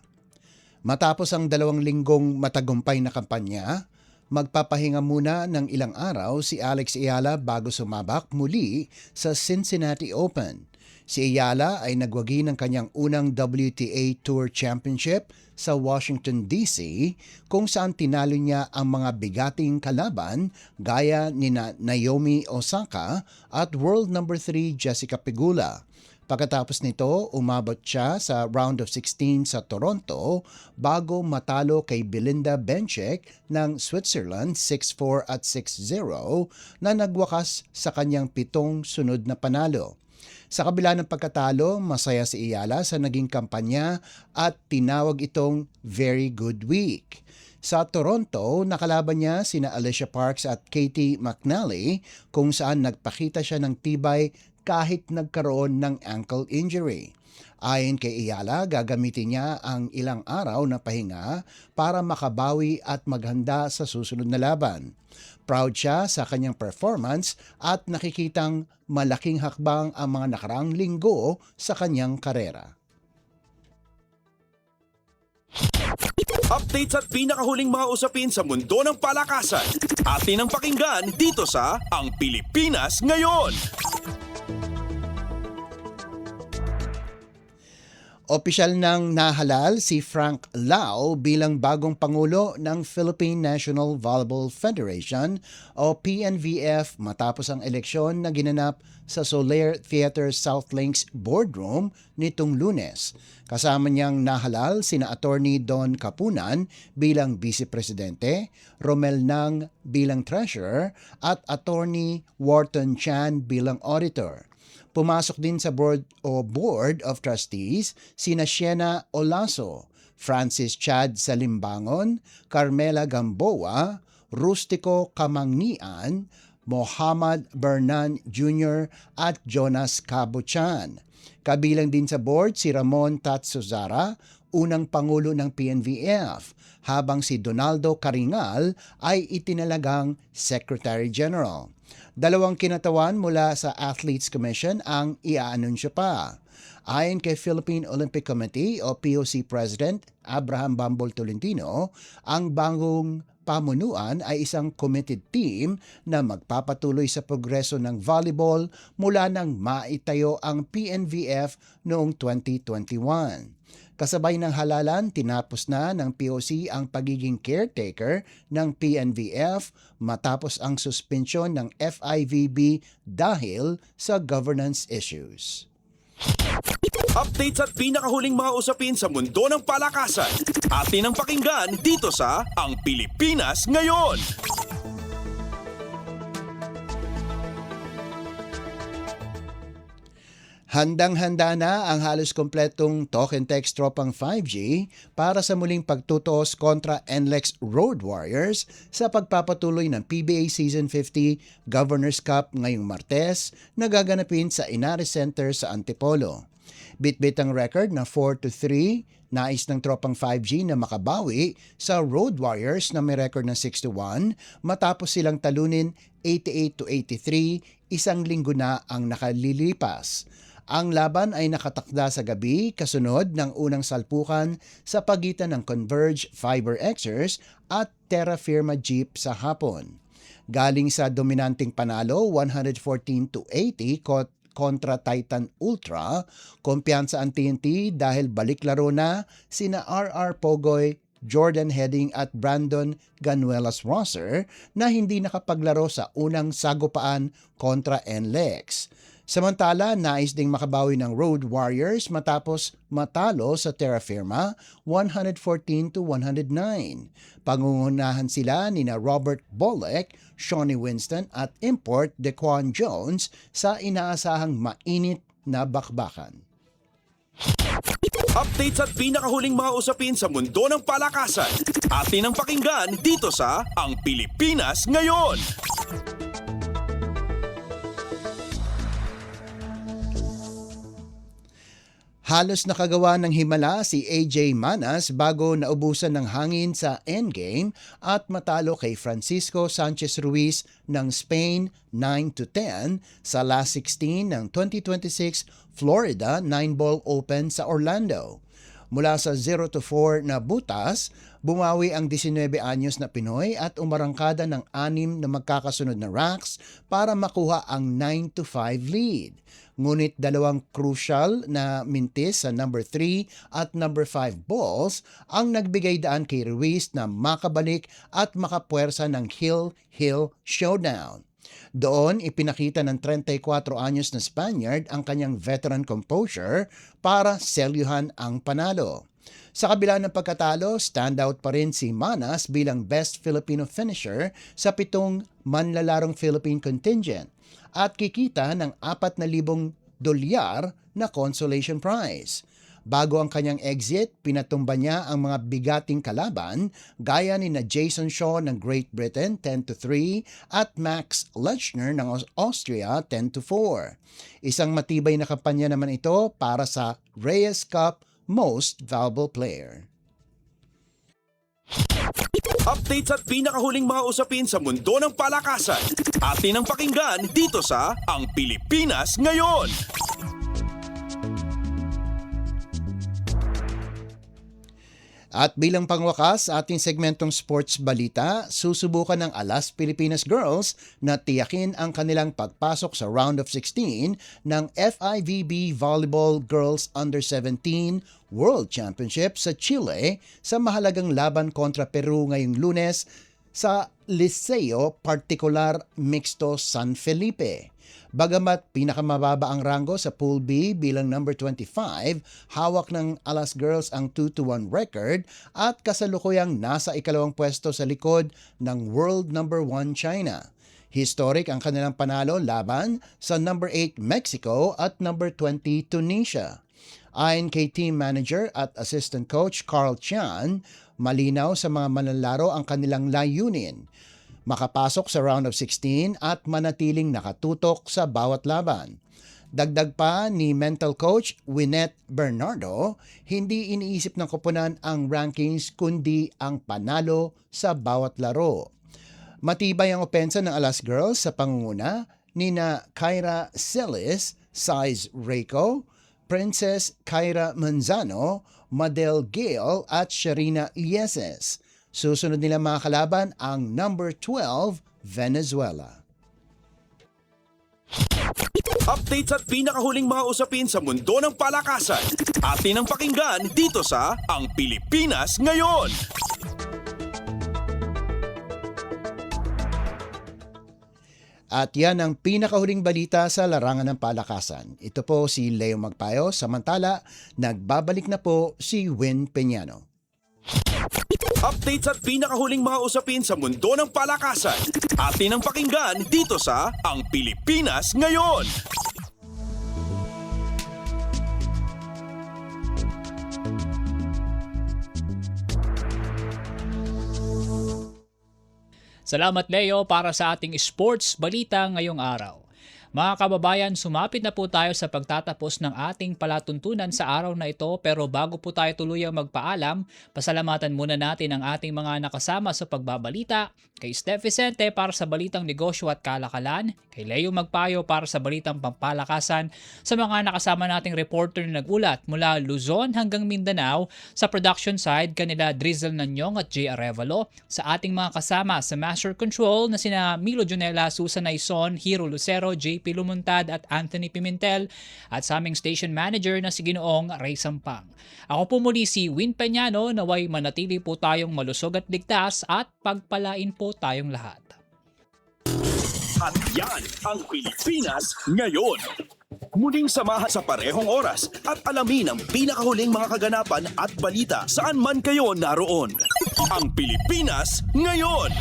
Speaker 9: Matapos ang 2 linggong matagumpay na kampanya, magpapahinga muna ng ilang araw si Alex Ayala bago sumabak muli sa Cincinnati Open. Si Ayala ay nagwagi ng kanyang unang WTA Tour Championship sa Washington DC kung saan tinalo niya ang mga bigating kalaban gaya ni Naomi Osaka at world number 3 Jessica Pegula. Pagkatapos nito, umabot siya sa round of 16 sa Toronto bago matalo kay Belinda Bencic ng Switzerland 6-4 at 6-0 na nagwakas sa kanyang 7 sunod na panalo. Sa kabila ng pagkatalo, masaya si Ayala sa naging kampanya at tinawag itong very good week. Sa Toronto, nakalaban niya sina Alicia Parks at Katie McNally kung saan nagpakita siya ng tibay kahit nagkaroon ng ankle injury. Ayon kay Ayala, gagamitin niya ang ilang araw na pahinga para makabawi at maghanda sa susunod na laban. Proud siya sa kanyang performance at nakikitang malaking hakbang ang mga nakaraang linggo sa kanyang karera.
Speaker 1: Updates at pinakahuling mga usapin sa mundo ng palakasan. Atin ang pakinggan dito sa Ang Pilipinas Ngayon.
Speaker 9: Opisyal nang nahalal si Frank Lau bilang bagong Pangulo ng Philippine National Volleyball Federation o PNVF matapos ang eleksyon na ginanap sa Soler Theater South Links Boardroom nitong Lunes. Kasama niyang nahalal sina Attorney Don Capunan bilang Vice Presidente, Romel Nang bilang Treasurer at Attorney Wharton Chan bilang Auditor. Pumasok din sa Board of Trustees sina Siena Olaso, Francis Chad Salimbangon, Carmela Gamboa, Rustico Kamangnian, Mohammad Bernan Jr. at Jonas Cabuchan. Kabilang din sa board si Ramon Tatsuzara, unang Pangulo ng PNVF, habang si Donaldo Caringal ay itinalagang Secretary General. 2 kinatawan mula sa Athletes Commission ang iaanunsyo pa. Ayon kay Philippine Olympic Committee o POC President Abraham Bambol Tolentino, ang bagong pamunuan ay isang committed team na magpapatuloy sa progreso ng volleyball mula nang maitayo ang PNVF noong 2021. Kasabay ng halalan, tinapos na ng POC ang pagiging caretaker ng PNVF matapos ang suspensyon ng FIVB dahil sa governance issues.
Speaker 1: Updates at pinakahuling mga usapin sa mundo ng palakasan. Atin ang pakinggan dito sa Ang Pilipinas Ngayon.
Speaker 9: Handang-handa na ang halos kompletong talk and text tropang 5G para sa muling pagtutos kontra NLEX Road Warriors sa pagpapatuloy ng PBA Season 50 Governors Cup ngayong Martes na gaganapin sa Inares Center sa Antipolo. Bit-bit ang record na 4-3, nais ng tropang 5G na makabawi sa Road Warriors na may record na 6-1 matapos silang talunin 88-83 isang linggo na ang nakalilipas. Ang laban ay nakatakda sa gabi kasunod ng unang salpukan sa pagitan ng Converge Fiber Xers at Terra Firma Jeep sa hapon. Galing sa dominanting panalo 114-80 kontra Titan Ultra, kumpiyansa ang TNT dahil balik laro na sina RR Pogoy, Jordan Heading at Brandon Ganuelas Rosser na hindi nakapaglaro sa unang sagupaan kontra NLEX. Samantala, nais ding makabawi ng Road Warriors matapos matalo sa Terra Firma 114-109. Pangungunahan sila nina Robert Bolek, Shawnee Winston at import Dequan Jones sa inaasahang mainit na bakbakan.
Speaker 1: Updates at pinakahuling mga usapin sa mundo ng palakasan. Atin ang pakinggan dito sa Ang Pilipinas Ngayon.
Speaker 9: Halos nakagawa ng himala si AJ Manas bago naubusan ng hangin sa endgame at matalo kay Francisco Sanchez Ruiz ng Spain 9-10 sa last 16 ng 2026 Florida 9-ball Open sa Orlando. Mula sa 0-4 na butas, bumawi ang 19 anyos na Pinoy at umarangkada ng 6 na magkakasunod na racks para makuha ang 9-5 lead. Ngunit dalawang crucial na mintis sa number 3 at number 5 balls ang nagbigay daan kay Ruiz na makabalik at makapuwersa ng Hill Showdown. Doon, ipinakita ng 34 anyos na Spaniard ang kanyang veteran composure para selyuhan ang panalo. Sa kabila ng pagkatalo, standout pa rin si Manas bilang best Filipino finisher sa 7 manlalarong Philippine contingent at kikita ng 4,000 dolyar na consolation prize. Bago ang kanyang exit, pinatumba niya ang mga bigating kalaban gaya ni na Jason Shaw ng Great Britain 10-3 at Max Lechner ng Austria 10-4. Isang matibay na kampanya naman ito para sa Reyes Cup Most Valuable Player.
Speaker 1: Updates at pinakahuling mga usapin sa mundo ng palakasan. Atin ang pakinggan dito sa Ang Pilipinas Ngayon.
Speaker 9: At bilang pangwakas sa ating segmentong sports balita, susubukan ng Alas Pilipinas Girls na tiyakin ang kanilang pagpasok sa round of 16 ng FIVB Volleyball Girls Under-17 World Championship sa Chile sa mahalagang laban kontra Peru ngayong Lunes sa Liceo Particular Mixto San Felipe. Bagamat pinakamababa ang rango sa Pool B bilang number 25, hawak ng Alas Girls ang 2-1 record at kasalukuyang nasa ikalawang pwesto sa likod ng world number 1 China. Historic ang kanilang panalo laban sa number 8 Mexico at number 20 Tunisia. Ayon kay team manager at assistant coach Carl Chan, malinaw sa mga manlalaro ang kanilang layunin: makapasok sa round of 16 at manatiling nakatutok sa bawat laban. Dagdag pa ni mental coach Winnet Bernardo, hindi iniisip ng koponan ang rankings kundi ang panalo sa bawat laro. Matibay ang opensa ng Alas Girls sa pangunguna nina Kyra Celis, Size Reiko, Princess Kyra Manzano, Madel Gale at Sharina Lieses. Susunod nila mga kalaban ang number 12, Venezuela.
Speaker 1: Updates at pinakahuling mga usapin sa mundo ng palakasan. Atin ang pakinggan dito sa Ang Pilipinas Ngayon.
Speaker 9: At yan ang pinakahuling balita sa larangan ng palakasan. Ito po si Leo Magpayo, samantala nagbabalik na po si Win Peñano.
Speaker 1: Updates at pinakahuling mga usapin sa mundo ng palakasan. Atin ang pakinggan dito sa Ang Pilipinas Ngayon.
Speaker 2: Salamat Leo para sa ating sports balita ngayong araw. Mga kababayan, sumapit na po tayo sa pagtatapos ng ating palatuntunan sa araw na ito, pero bago po tayo tuluyang magpaalam, pasalamatan muna natin ang ating mga nakasama sa pagbabalita, kay Steph Vicente para sa balitang negosyo at kalakalan, kay Leo Magpayo para sa balitang pampalakasan, sa mga nakasama nating reporter na nagulat mula Luzon hanggang Mindanao, sa production side kanila Drizzle Nanyong at J. Arevalo, sa ating mga kasama sa Master Control na sina Milo Junela, Susan Aison, Hiro Lucero, JP Lumuntad at Anthony Pimentel, at sa aming station manager na si Ginoong Ray Sampang. Ako po muli si Win Peñano, naway manatili po tayong malusog at ligtas at pagpalain po tayong lahat.
Speaker 1: At yan ang Pilipinas Ngayon. Muling samahan sa parehong oras at alamin ang pinakahuling mga kaganapan at balita saan man kayo naroon. Ang Pilipinas Ngayon!